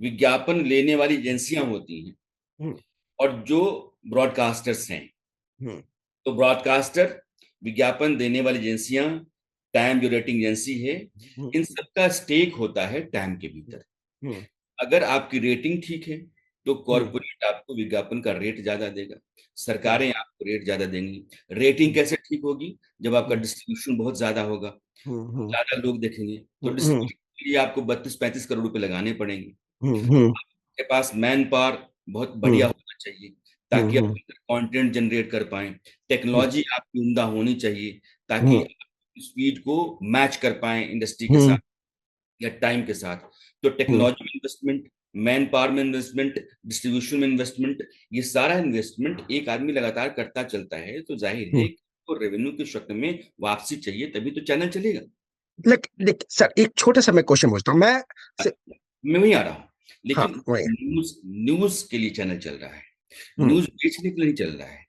विज्ञापन लेने वाली एजेंसियां होती हैं, हम्म, और जो ब्रॉडकास्टर्स हैं, हम्म, तो ब्रॉडकास्टर, विज्ञापन देने वाली एजेंसियां, टाइम जो रेटिंग एजेंसी है, हम्म, इन सबका स्टेक होता है टाइम के भीतर। हम्म, अगर आपकी रेटिंग ठीक है तो हम्म, कॉरपोरेट आपको विज्ञापन का रेट ज्यादा देगा, हम्म, सरकारें आपको रेट ज्यादा देंगी। रेटिंग हम्म, कैसे ठीक होगी? जब आपका हम्म, डिस्ट्रीब्यूशन बहुत ज्यादा होगा, हम्म, ज्यादा लोग देखेंगे, तो हम्म, डिस्ट्रीब्यूशन के लिए आपको 32-35 करोड़ रुपए लगाने पड़ेंगे। हम्म, के पास मैन पावर बहुत बढ़िया हम्म, होना चाहिए ताकि आप कंटेंट जनरेट कर पाए। हम्म, टेक्नोलॉजी आपकी उम्दा होनी चाहिए ताकि हम्म, आप स्पीड को मैच कर पाए इंडस्ट्री के हम्म, साथ या टाइम के साथ। तो हम्म, टेक्नोलॉजी में इन्वेस्टमेंट, मैन पावर में इन्वेस्टमेंट, डिस्ट्रीब्यूशन में इन्वेस्टमेंट, ये सारा इन्वेस्टमेंट एक आदमी लगातार करता चलता है, तो जाहिर है हम्म। कि तो रेवेन्यू के शक्ल में वापसी चाहिए, तभी तो चैनल चलेगा। लेकिन सर, एक छोटा सा मैं क्वेश्चन पूछता हूँ मैं से, मैं वही आ रहा हूँ। हाँ, लेकिन वही। न्यूज न्यूज के लिए चैनल चल रहा है, हम्म, न्यूज बेचने के लिए नहीं चल रहा है।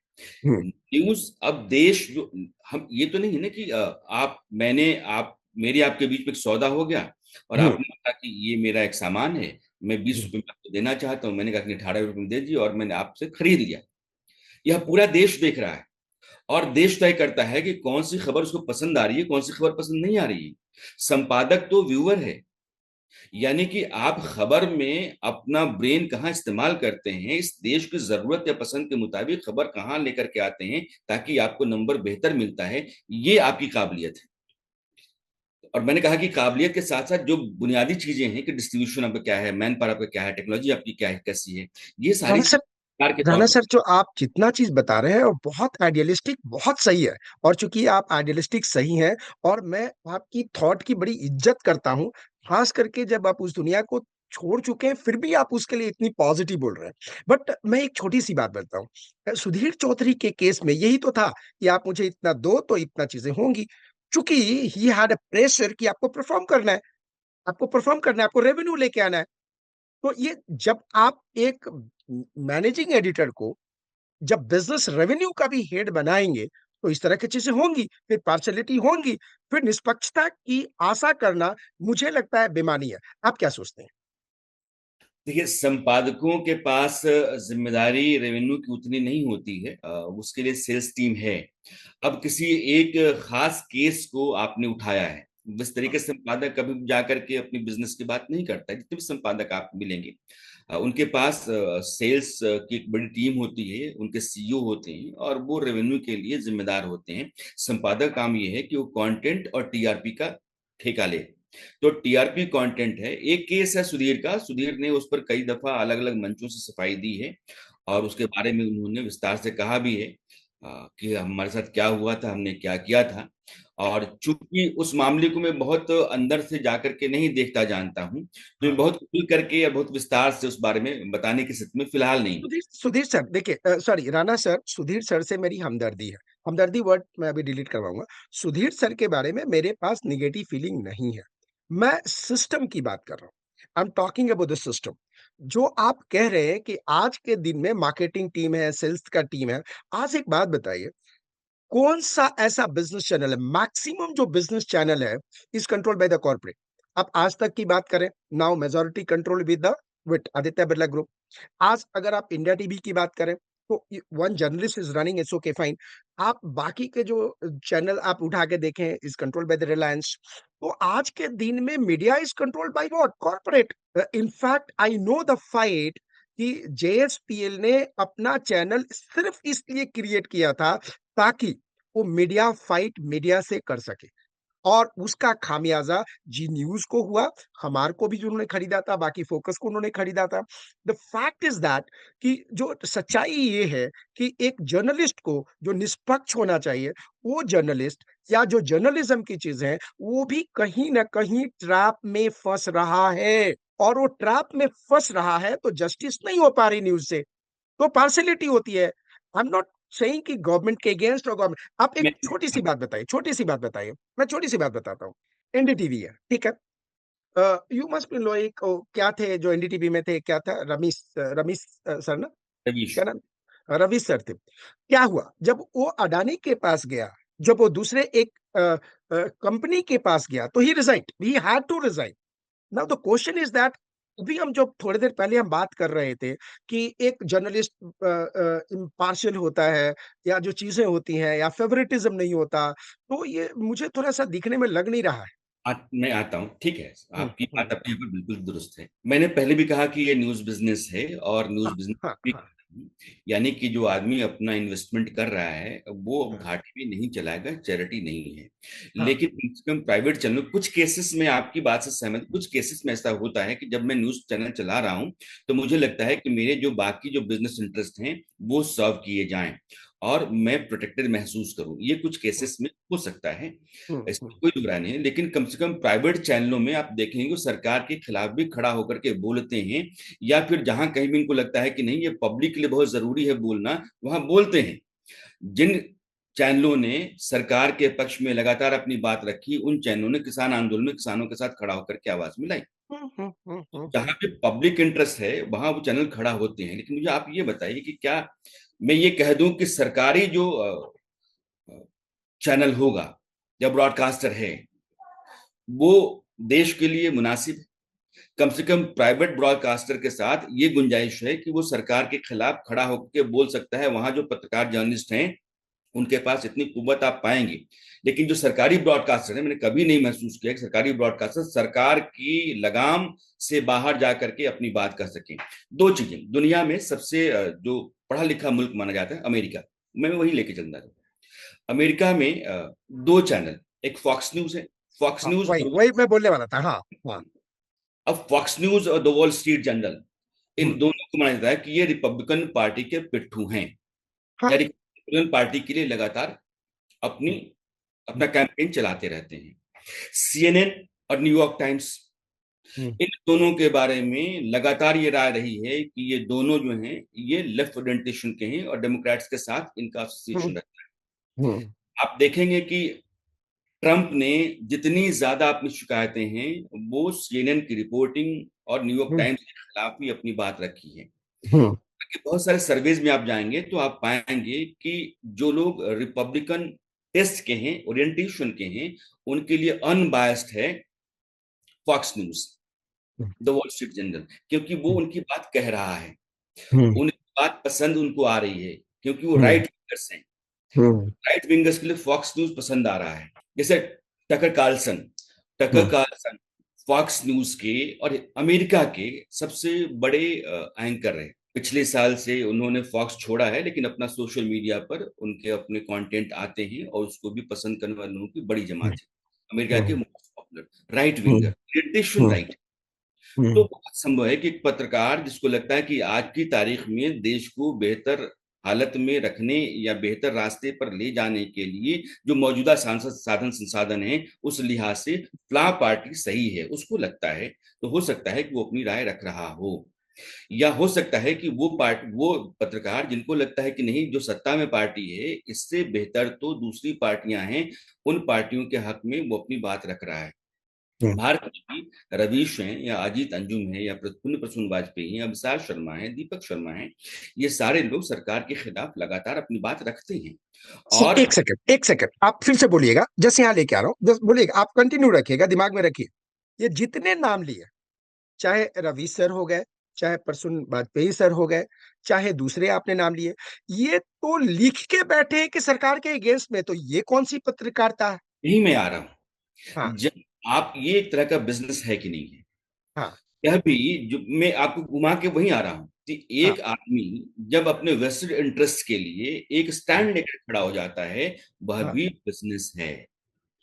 हम्म, न्यूज अब देश जो, हम ये तो नहीं है ना कि आप मेरे आपके बीच में एक सौदा हो गया और हम्म, आपने कहा कि ये मेरा एक सामान है, मैं बीस हम्म, रुपए में आपको देना चाहता हूँ, मैंने कहा कि 18 रुपए में दे दिया और मैंने आपसे खरीद लिया। यह पूरा देश देख रहा है और देश तय करता है कि कौन सी खबर उसको पसंद आ रही है, कौन सी खबर पसंद नहीं आ रही है। संपादक तो व्यूअर है। यानी कि आप खबर में अपना ब्रेन कहाँ इस्तेमाल करते हैं, इस देश की जरूरत या पसंद के मुताबिक खबर कहाँ लेकर के आते हैं ताकि आपको नंबर बेहतर मिलता है, ये आपकी काबिलियत है। और मैंने कहा कि काबिलियत के साथ साथ जो बुनियादी चीजें हैं कि डिस्ट्रीब्यूशन आपका क्या है, मैन पावर आपका क्या है, टेक्नोलॉजी आपकी क्या है, कैसी है, ये सारी राणा सर, चीजें सरकार के तौर राणा पर। सर, जो आप जितना चीज बता रहे हैं वो बहुत आइडियलिस्टिक, बहुत सही है। और चूंकि आप आइडियलिस्टिक सही हैं, और मैं आपकी थॉट की बड़ी इज्जत करता हूं, खास करके जब आप उस दुनिया को छोड़ चुके हैं फिर भी आप उसके लिए इतनी पॉजिटिव बोल रहे हैं। बट मैं एक छोटी सी बात बताता हूँ, सुधीर चौधरी के केस में यही तो था कि आप मुझे इतना दो तो इतना चीजें होंगी। चूंकि ही हैड अ प्रेशर कि आपको परफॉर्म करना है, आपको परफॉर्म करना है, आपको रेवेन्यू लेके आना है। तो ये, जब आप एक मैनेजिंग एडिटर को जब बिजनेस रेवेन्यू का भी हेड बनाएंगे, तो इस तरह की चीजें होंगी, फिर पार्शलिटी होंगी, फिर निष्पक्षता की आशा करना मुझे लगता है बेमानी है। आप क्या सोचते हैं? देखिए, संपादकों के पास जिम्मेदारी रेवेन्यू की उतनी नहीं होती है, उसके लिए सेल्स टीम है। अब किसी एक खास केस को आपने उठाया है, जिस तरीके से संपादक कभी भी जाकर के अपनी बिजनेस की बात नहीं करता है। जितने भी संपादक आप मिलेंगे, उनके पास सेल्स की एक बड़ी टीम होती है, उनके सीईओ होते हैं और वो रेवेन्यू के लिए जिम्मेदार होते हैं। संपादक काम ये है कि वो कंटेंट और टीआरपी का ठेका ले। तो टीआरपी कंटेंट है। एक केस है सुधीर का, सुधीर ने उस पर कई दफा अलग अलग मंचों से सफाई दी है और उसके बारे में उन्होंने विस्तार से कहा भी है कि हमारे साथ क्या हुआ था, हमने क्या किया था। और चूंकि उस मामले को मैं बहुत अंदर से जाकर के नहीं देखता जानता हूं, तो मैं हाँ। बहुत खुल करके या बहुत विस्तार से उस बारे में बताने की स्थिति में फिलहाल नहीं हूं। सुधीर सुधीर सर, देखिए, sorry Rana sir, Sudhir sir से मेरी हमदर्दी है। हमदर्दी वर्ड मैं अभी डिलीट करवाऊंगा। सुधीर सर के बारे में मेरे पास निगेटिव फीलिंग नहीं है। मैं सिस्टम की बात कर रहा हूँ। I am talking about the system. जो आप कह रहे हैं कि आज के दिन में मार्केटिंग टीम है, सेल्स का टीम है। आज एक बात बताइए, कौन सा ऐसा बिजनेस चैनल है, मैक्सिमम जो बिजनेस चैनल है is control by the corporate? आप आज तक की बात करें, now majority control with the with Aditya Birla group. आज अगर आप इंडिया टीवी की बात करें तो one journalist is running, it's okay fine. आप बाकी के जो चैनल आप उठा के देखें is controlled by the Reliance. तो आज के दिन में media is controlled by what? Corporate. In fact I know the fight कि जेएसपीएल ने अपना चैनल सिर्फ इसलिए क्रिएट किया था ताकि वो मीडिया फाइट मीडिया से कर सके, और उसका खामियाजा जी न्यूज को हुआ, हमार को भी जो उन्होंने खरीदा था, बाकी फोकस को उन्होंने खरीदा था। द फैक्ट इज दैट कि जो सच्चाई ये है कि एक जर्नलिस्ट को जो निष्पक्ष होना चाहिए, वो जर्नलिस्ट या जो जर्नलिज्म की चीज है वो भी कहीं ना कहीं ट्रैप में फंस रहा है। और वो ट्रैप में फंस रहा है तो जस्टिस नहीं हो पा रही न्यूज से, तो पार्शलिटी होती है। आई एम नॉट सेइंग कि गवर्नमेंट के अगेंस्ट और गवर्नमेंट। आप एक मैं छोटी सी बात बताइए, छोटी सी बात बताइए, मैं छोटी सी बात बताता हूँ। एनडीटीवी है, ठीक है। यू मस्ट बी लोइक, क्या थे जो एनडीटीवी में थे, क्या था, रमीश रमीश सर ना, रवीश। क्या नाम, रवि सर थे। क्या हुआ जब वो अडानी के पास गया, जब वो दूसरे एक कंपनी के पास गया तो he resign, he had to resign. Now the question is that, अभी हम जो थोड़ी देर पहले हम बात कर रहे थे कि एक जर्नलिस्ट इम्पार्शियल होता है, या जो चीजें होती हैं, या फेवरेटिज्म नहीं होता, तो ये मुझे थोड़ा सा दिखने में लग नहीं रहा है। मैं आता हूँ, ठीक है। आपकी बात बताओ। अपने ऊपर बिल्कुल दुरुस्त है। मैंने पहले भी कहा कि ये न्यूज बिजनेस है, और न्यूज हाँ बिजनेस हाँ भी हाँ करता हूं। यानी कि जो आदमी अपना इन्वेस्टमेंट कर रहा है वो अब हाँ घाटे में नहीं चलाएगा, चैरिटी नहीं है। हाँ लेकिन कम से कम प्राइवेट चैनल, कुछ केसेस में आपकी बात से सहमत, कुछ केसेस में ऐसा होता है कि जब मैं न्यूज चैनल चला रहा हूं तो मुझे लगता है कि मेरे जो बाकी जो बिजनेस इंटरेस्ट हैं वो सर्व किए जाएं और मैं प्रोटेक्टेड महसूस करूं। ये कुछ केसेस में हो सकता है, हम्म इसमें कोई दुराय नहीं है। लेकिन कम से कम प्राइवेट चैनलों में आप देखेंगे वो सरकार के खिलाफ भी खड़ा होकर के बोलते हैं, या फिर जहां कहीं भी इनको लगता है कि नहीं ये पब्लिक के लिए बहुत जरूरी है बोलना, वहां बोलते हैं। जिन चैनलों ने सरकार के पक्ष में लगातार अपनी बात रखी, उन चैनलों ने किसान आंदोलन में किसानों के साथ खड़ा होकर के आवाज मिलाई। जहां पे पब्लिक इंटरेस्ट है वहां वो चैनल खड़ा होते हैं। लेकिन मुझे आप ये बताइए कि क्या मैं ये कह दूं कि सरकारी जो चैनल होगा या ब्रॉडकास्टर है वो देश के लिए मुनासिब है? कम से कम प्राइवेट ब्रॉडकास्टर के साथ ये गुंजाइश है कि वो सरकार के खिलाफ खड़ा होकर बोल सकता है। वहां जो पत्रकार जर्नलिस्ट हैं उनके पास इतनी कुव्वत आप पाएंगे। लेकिन जो सरकारी ब्रॉडकास्टर है, मैंने कभी नहीं महसूस किया कि सरकारी ब्रॉडकास्टर सरकार की लगाम से बाहर जाकर के अपनी बात कर सकें। दो चीजें, दुनिया में सबसे जो पढ़ा लिखा मुल्क माना जाता है अमेरिका, मैं वही लेके चलना था। अमेरिका में दो चैनल, एक फॉक्स न्यूज है, फॉक्स हाँ, न्यूज वही और वही मैं बोलने वाला था। हाँ हाँ। अब फॉक्स न्यूज और द वॉल स्ट्रीट जर्नल, इन हम्म, दोनों को माना जाता है कि ये रिपब्लिकन पार्टी के पिट्ठू हैं, या हाँ। रिपब्लिकन पार्टी के लिए लगातार अपनी अपना कैंपेन चलाते रहते हैं। सीएनएन और न्यूयॉर्क टाइम्स, हम्म, इन दोनों के बारे में लगातार ये राय रही है कि ये दोनों जो हैं ये लेफ्ट ओरिएंटेशन के हैं और डेमोक्रेट्स के साथ इनका हम्म, एसोसिएशन रहता हम्म, है। आप देखेंगे कि ट्रंप ने जितनी ज्यादा अपनी शिकायतें हैं वो सीएनएन की रिपोर्टिंग और न्यूयॉर्क हम्म, टाइम्स के खिलाफ ही अपनी बात रखी है। हम्म, कि बहुत सारे सर्वेज में आप जाएंगे तो आप पाएंगे कि जो लोग रिपब्लिकन टेस्ट के हैं, ओरिएंटेशन के हैं, उनके लिए अनबायस्ड है Fox News, the Wall Street Journal, क्योंकि वो उनकी बात कह रहा है, हम्म, उनकी बात पसंद उनको आ रही है, क्योंकि वो हम्म, राइट विंगर्स हैं। हम्म, राइट विंगर्स के लिए फॉक्स न्यूज पसंद आ रहा है। जैसे टकर कार्लसन, टकर हम्म, कार्लसन फॉक्स न्यूज के और अमेरिका के सबसे बड़े एंकर रहे। पिछले साल से उन्होंने फॉक्स छोड़ा है, लेकिन अपना सोशल मीडिया पर उनके अपने कंटेंट आते हैं और उसको भी पसंद करने वाले लोगों की बड़ी जमात है। अमेरिका के हम्म, मोस्ट पॉपुलर राइट विंगर, हम्म, ओरिएंटेशन हम्म, राइट। तो हम्म, बहुत संभव है कि एक पत्रकार जिसको लगता है कि आज की तारीख में देश को बेहतर हालत में रखने या बेहतर रास्ते पर ले जाने के लिए जो मौजूदा सांसद साधन संसाधन है उस लिहाज से फ्ला पार्टी सही है, उसको लगता है। तो हो सकता है कि वो अपनी राय रख रहा हो, या हो सकता है कि वो पत्रकार जिनको लगता है कि नहीं जो सत्ता में पार्टी है इससे बेहतर तो दूसरी पार्टियां हैं, उन पार्टियों के हक में वो अपनी बात रख रहा है। हम्म। भारत में भी रवीश हैं या अजीत अंजुम है या प्रफुल्ल प्रसून वाजपेयी हैं, अभिसार शर्मा है, दीपक शर्मा है, ये सारे लोग सरकार के खिलाफ लगातार अपनी बात रखते हैं। और एक सेकंड, एक सेकंड, आप फिर से बोलिएगा, जैसे यहाँ लेके आ रहा हूँ, बस बोलिएगा, आप कंटिन्यू रखिएगा, दिमाग में रखिए। ये जितने नाम लिए, चाहे रवि सर हो गए, चाहे प्रसून वाजपेयी सर हो गए, चाहे दूसरे आपने नाम लिए, ये तो लिख के बैठे हैं कि सरकार के अगेंस्ट में, तो ये कौन सी पत्रकारिता है? यही मैं आ रहा हाँ, हूँ। जब आप, ये एक तरह का बिजनेस है कि नहीं है, हाँ, यह भी, जो मैं आपको घुमा के वहीं आ रहा हूँ कि हाँ, एक आदमी जब अपने वेस्टेड इंटरेस्ट के लिए एक हाँ, स्टैंड लेकर खड़ा हो जाता है, वह हाँ, भी बिजनेस है।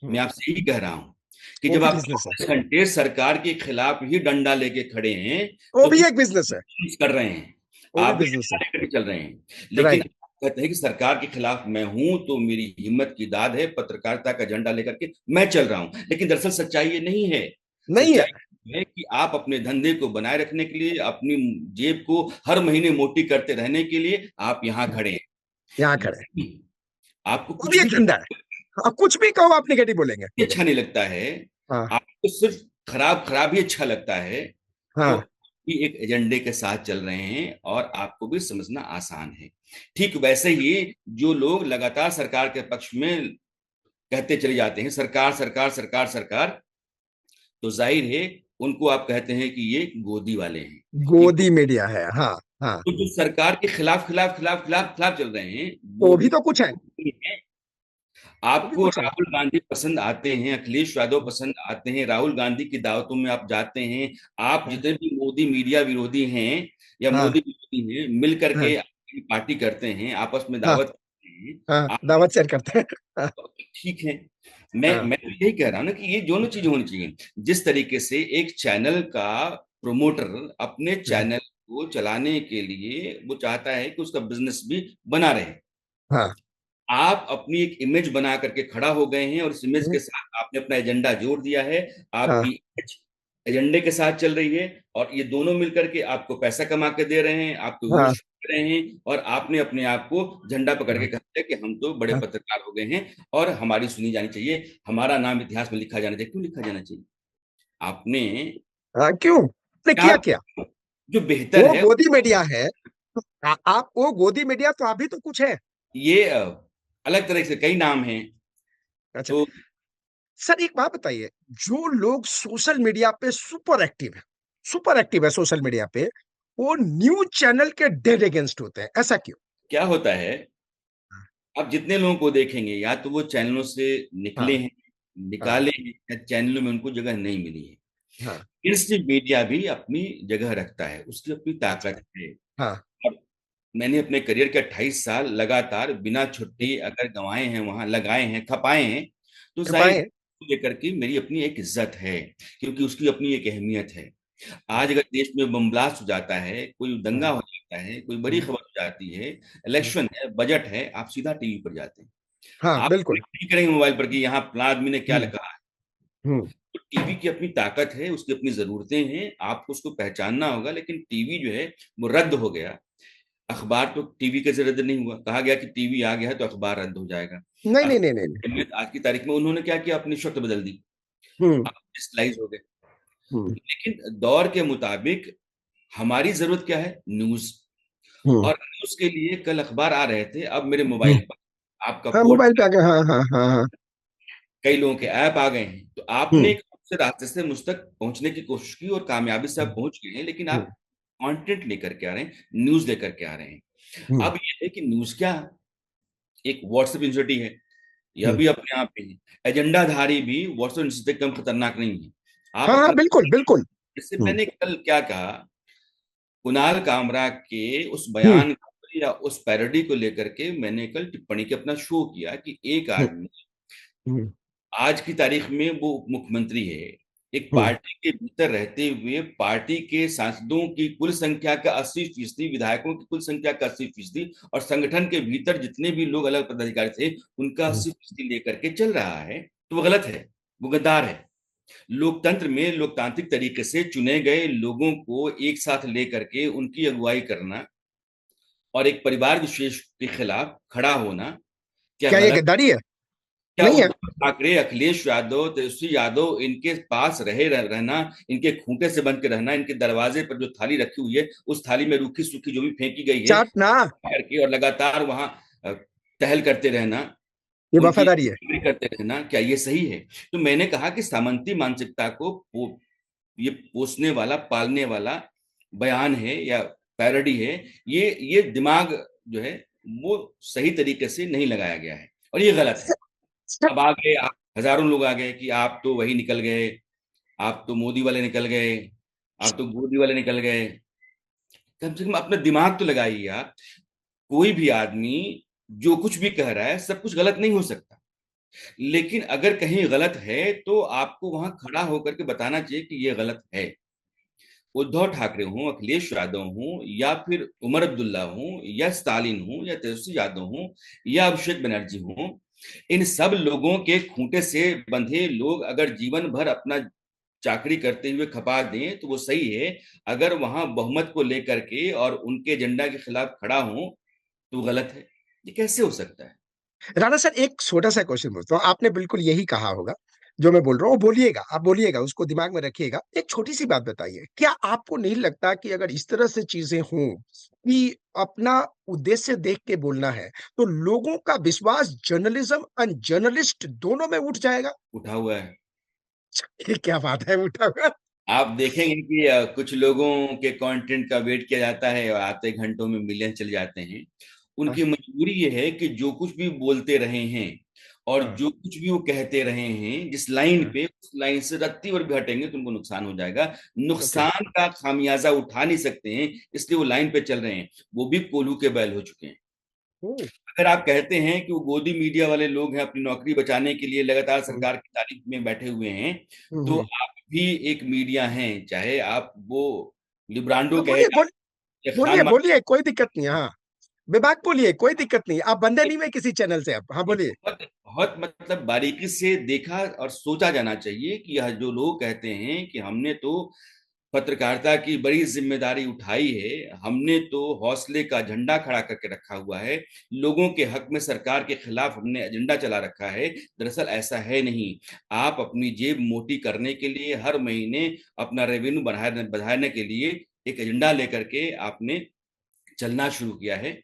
मैं हम्म, आपसे यही कह रहा हूँ कि वो जब भी आप बिजनेस है, 24 घंटे सरकार के खिलाफ ही डंडा लेके खड़े हैं, वो तो भी कुछ एक बिजनेस है, कर रहे हैं, वो भी आप भी बिजनेस डंडा है। लेकर के चल रहे हैं, लेकिन राइट। आप कहते हैं कि सरकार के खिलाफ मैं हूं तो मेरी हिम्मत की दाद है, पत्रकारिता का झंडा लेकर के मैं चल रहा हूं, लेकिन दरअसल सच्चाई ये नहीं है। नहीं है। सच्चाई है कि आप अपने धंधे को बनाए रखने के लिए, अपनी जेब को हर महीने मोटी करते रहने के लिए आप यहाँ खड़े हैं। यहाँ खड़े, लेकिन आपको वो कुछ भी भी एक धंधा है। हाँ, कुछ भी कहो आप निगेटिव बोलेंगे। अच्छा नहीं लगता है, हाँ, आपको सिर्फ खराब खराब ही अच्छा लगता है, तो हाँ, भी एक एजेंडे के साथ चल रहे हैं और आपको भी समझना आसान है। ठीक वैसे ही जो लोग लगातार सरकार के पक्ष में कहते चले जाते हैं सरकार सरकार सरकार सरकार, तो जाहिर है उनको आप कहते हैं कि ये गोदी वाले हैं। ये गोदी मीडिया है। हाँ, हाँ, तो जो सरकार के खिलाफ खिलाफ खिलाफ खिलाफ खिलाफ चल रहे हैं, वो वो भी भी तो कुछ है, हैं। वो भी आपको कुछ है। राहुल गांधी पसंद आते हैं, अखिलेश यादव पसंद आते हैं, राहुल गांधी की दावतों में आप जाते हैं, आप हाँ, जितने भी मोदी मीडिया विरोधी हैं या हाँ, मोदी विरोधी हैं, मिल हाँ, करके अपनी पार्टी करते हैं, आपस में हाँ, दावत करते हैं। हाँ, आप दावत शेयर करते हैं। हाँ, ठीक है, मैं हाँ, मैं तो यही कह रहा हूं ना कि ये दोनों चीजें होनी चाहिए। जिस तरीके से एक चैनल का प्रोमोटर अपने हाँ, चैनल को चलाने के लिए वो चाहता है कि उसका बिजनेस भी बना रहे, हाँ, आप अपनी एक इमेज बना करके खड़ा हो गए हैं और इस इमेज के साथ आपने अपना एजेंडा जोड़ दिया है। हाँ, आपकी इमेज एजेंडे के साथ चल रही है और ये दोनों मिलकर के आपको पैसा कमा के दे रहे हैं, आपको हाँ, व्यूज दे रहे हैं, और आपने अपने आप को झंडा पकड़ के कहा है कि हम तो बड़े हाँ, पत्रकार हो गए हैं और हमारी सुनी जानी चाहिए, हमारा नाम इतिहास में लिखा जाना चाहिए। क्यों लिखा जाना चाहिए? आपने हाँ, क्यों? ने क्या किया क्या? जो बेहतर वो है गोदी मीडिया है, तो आप वो गोदी मीडिया, तो आप भी तो कुछ है। ये अलग तरह से कई नाम हैं। अच्छा, तो सर एक बात बताइए, जो लोग सोशल मीडिया पे सुपर एक्टिव है सोशल मीडिया पे, वो न्यूज चैनल के डेड अगेंस्ट होते हैं, ऐसा क्यों? क्या होता है, आप जितने लोगों को देखेंगे या तो वो चैनलों से निकले हाँ, हैं, हाँ, निकाले हैं, या चैनलों में उनको जगह नहीं मिली है। हाँ, प्रिंट मीडिया भी अपनी जगह रखता है, उसकी अपनी अच्छा, ताकत है। हाँ, अब मैंने अपने करियर के 28 साल लगातार बिना छुट्टी अगर गंवाए हैं, वहां लगाए हैं, खपाए हैं, तो जाहिर कृपाएं। लेकर के मेरी अपनी एक इज्जत है, क्योंकि उसकी अपनी एक अहमियत है। आज अगर देश में बम ब्लास्ट हो जाता है, कोई दंगा हम्म, हो जाता है, कोई बड़ी हम्म, खबर हो जाती है, हम्म, इलेक्शन है, बजट है, आप सीधा टीवी पर जाते हैं। हाँ, आप बिल्कुल। क्लिक नहीं करेंगे मोबाइल पर कि यहाँ फलां आदमी ने क्या हम्म, लिखा है। हम्म, तो टीवी की अपनी ताकत है, उसकी अपनी जरूरतें हैं, आपको उसको पहचानना होगा। लेकिन टीवी जो है वो रद्द हो गया, अखबार तो टीवी के से रद्द नहीं हुआ। कहा गया कि टीवी आ गया है तो अखबार रद्द हो जाएगा। नहीं, नहीं, नहीं, नहीं, नहीं। आज की तारीख में उन्होंने क्या किया, अपनी शर्त बदल दी, हम्म, आप डिजिटलाइज हो गए। हम्म, लेकिन दौर के मुताबिक हमारी जरूरत क्या है? न्यूज। हम्म, और न्यूज के लिए कल अखबार आ रहे थे, अब मेरे हम्म, मोबाइल पर आपका हाँ, पोर्ट, मोबाइल पे आ गया, हाँ, हाँ, हाँ, हाँ। कई लोगों के ऐप आ गए हैं, तो आपने हम्म, एक से रास्ते से मुझ तक पहुंचने की कोशिश की और कामयाबी से आप हम्म, पहुंच गए हैं, लेकिन आप हम्म, कंटेंट लेकर के आ रहे हैं, न्यूज लेकर के आ रहे हैं। हम्म, अब ये है कि न्यूज क्या, एक व्हाट्सएप इंसिटी है, यह हम्म, भी अपने आप में है। एजेंडाधारी भी व्हाट्सएप इंसिटी से कम खतरनाक नहीं है। आप हाँ, हाँ, अपना, बिल्कुल, बिल्कुल। जैसे हम्म, मैंने कल क्या कहा, कुणाल कामरा के उस हम्म, बयान को या उस पैरोडी को लेकर के मैंने कल टिप्पणी के अपना शो किया कि एक हम्म, आदमी हम्म, आज की तारीख में वो उप मुख्यमंत्री है, एक हम्म, पार्टी के भीतर रहते हुए पार्टी के सांसदों की कुल संख्या का 80%, विधायकों की कुल संख्या का 80%, और संगठन के भीतर जितने भी लोग अलग पदाधिकारी थे उनका हम्म, 80% लेकर के चल रहा है, तो वो गलत है, वो गद्दार है। लोकतंत्र में लोकतांत्रिक तरीके से चुने गए लोगों को एक साथ लेकर के उनकी अगुवाई करना और एक परिवार विशेष के खिलाफ खड़ा होना क्या क्या ये गलत? गद्दारी है? क्या नहीं है। उद्धव ठाकरे, अखिलेश यादव, तेजस्वी यादव, इनके पास रहना, इनके खूंटे से बन के रहना, इनके दरवाजे पर जो थाली रखी हुई है उस थाली में रूखी सूखी जो भी फेंकी गई है चाट ना। करके, और लगातार वहां टहल करते रहना, ये उनकी वफादारी है। बिक्री करते रहना, क्या ये सही है? तो मैंने कहा कि सामंती मानसिकता को ये पोसने वाला, पालने वाला बयान है या पैरोडी है, ये दिमाग जो है वो सही तरीके से नहीं लगाया गया है, और ये गलत है। सर, अब आ गए आप, हजारों लोग आ गए कि आप तो वही निकल गए, आप तो मोदी वाले निकल गए, आप तो गोदी वाले निकल गए। कम से कम अपना दिमाग तो लगाइए आप। कोई भी आदमी जो कुछ भी कह रहा है सब कुछ गलत नहीं हो सकता, लेकिन अगर कहीं गलत है तो आपको वहां खड़ा होकर के बताना चाहिए कि ये गलत है। उद्धव ठाकरे हूं, अखिलेश यादव हूं, या फिर उमर अब्दुल्ला हूं, या स्टालिन हूं, या तेजस्वी यादव हूं, या अभिषेक बनर्जी हूं, इन सब लोगों के खूंटे से बंधे लोग अगर जीवन भर अपना चाकरी करते हुए खपा दें तो वो सही है। अगर वहां बहुमत को लेकर के और उनके एजेंडा के खिलाफ खड़ा हो तो गलत है। ये कैसे हो सकता है? राणा सर, एक छोटा सा क्वेश्चन पूछता हूँ। आपने बिल्कुल यही कहा होगा जो मैं बोल रहा हूँ, वो बोलिएगा, आप बोलिएगा, उसको दिमाग में रखिएगा। एक छोटी सी बात बताइए, क्या आपको नहीं लगता कि अगर इस तरह से चीजें हों कि अपना उद्देश्य देख के बोलना है, तो लोगों का विश्वास जर्नलिज्म और जर्नलिस्ट दोनों में उठ जाएगा? उठा हुआ है। ये क्या बात है, उठा हुआ? आप देखेंगे कि कुछ लोगों के कंटेंट का वेट किया जाता है और आते घंटों में मिलियन चले जाते हैं। हाँ, उनकी मजबूरी ये है कि जो कुछ भी बोलते रहे हैं और हाँ, जो कुछ भी वो कहते रहे हैं, जिस लाइन हाँ, पे, उस लाइन से रत्ती भर भी हटेंगे तो उनको नुकसान हो जाएगा। ओके। नुकसान का खामियाजा उठा नहीं सकते हैं, इसलिए वो लाइन पे चल रहे हैं। वो भी कोल्हू के बैल हो चुके हैं। ओ, अगर आप कहते हैं कि वो गोदी मीडिया वाले लोग हैं, अपनी नौकरी बचाने के लिए लगातार हम्म, सरकार की तारीफ में बैठे हुए हैं, तो हम्म। आप भी एक मीडिया हैं, चाहे आप वो लिब्रांडो हाँ, कहे बोलिए, बोलिए, या बोलिए, खान बोलिए, कोई दिक्कत नहीं है, हाँ। बेबाक बोलिए, कोई दिक्कत नहीं, आप बंदे मार्केट। नहीं हुए किसी चैनल से, आप हाँ बोलिए। बहुत बहुत मतलब बारीकी से देखा और सोचा जाना चाहिए कि यह जो लोग कहते हैं कि हमने तो पत्रकारिता की बड़ी जिम्मेदारी उठाई है, हमने तो हौसले का झंडा खड़ा करके रखा हुआ है, लोगों के हक में सरकार के खिलाफ हमने एजेंडा चला रखा है। दरअसल ऐसा है नहीं। आप अपनी जेब मोटी करने के लिए हर महीने अपना रेवेन्यू बढ़ाने बढ़ाने के लिए एक एजेंडा लेकर के आपने चलना शुरू किया है,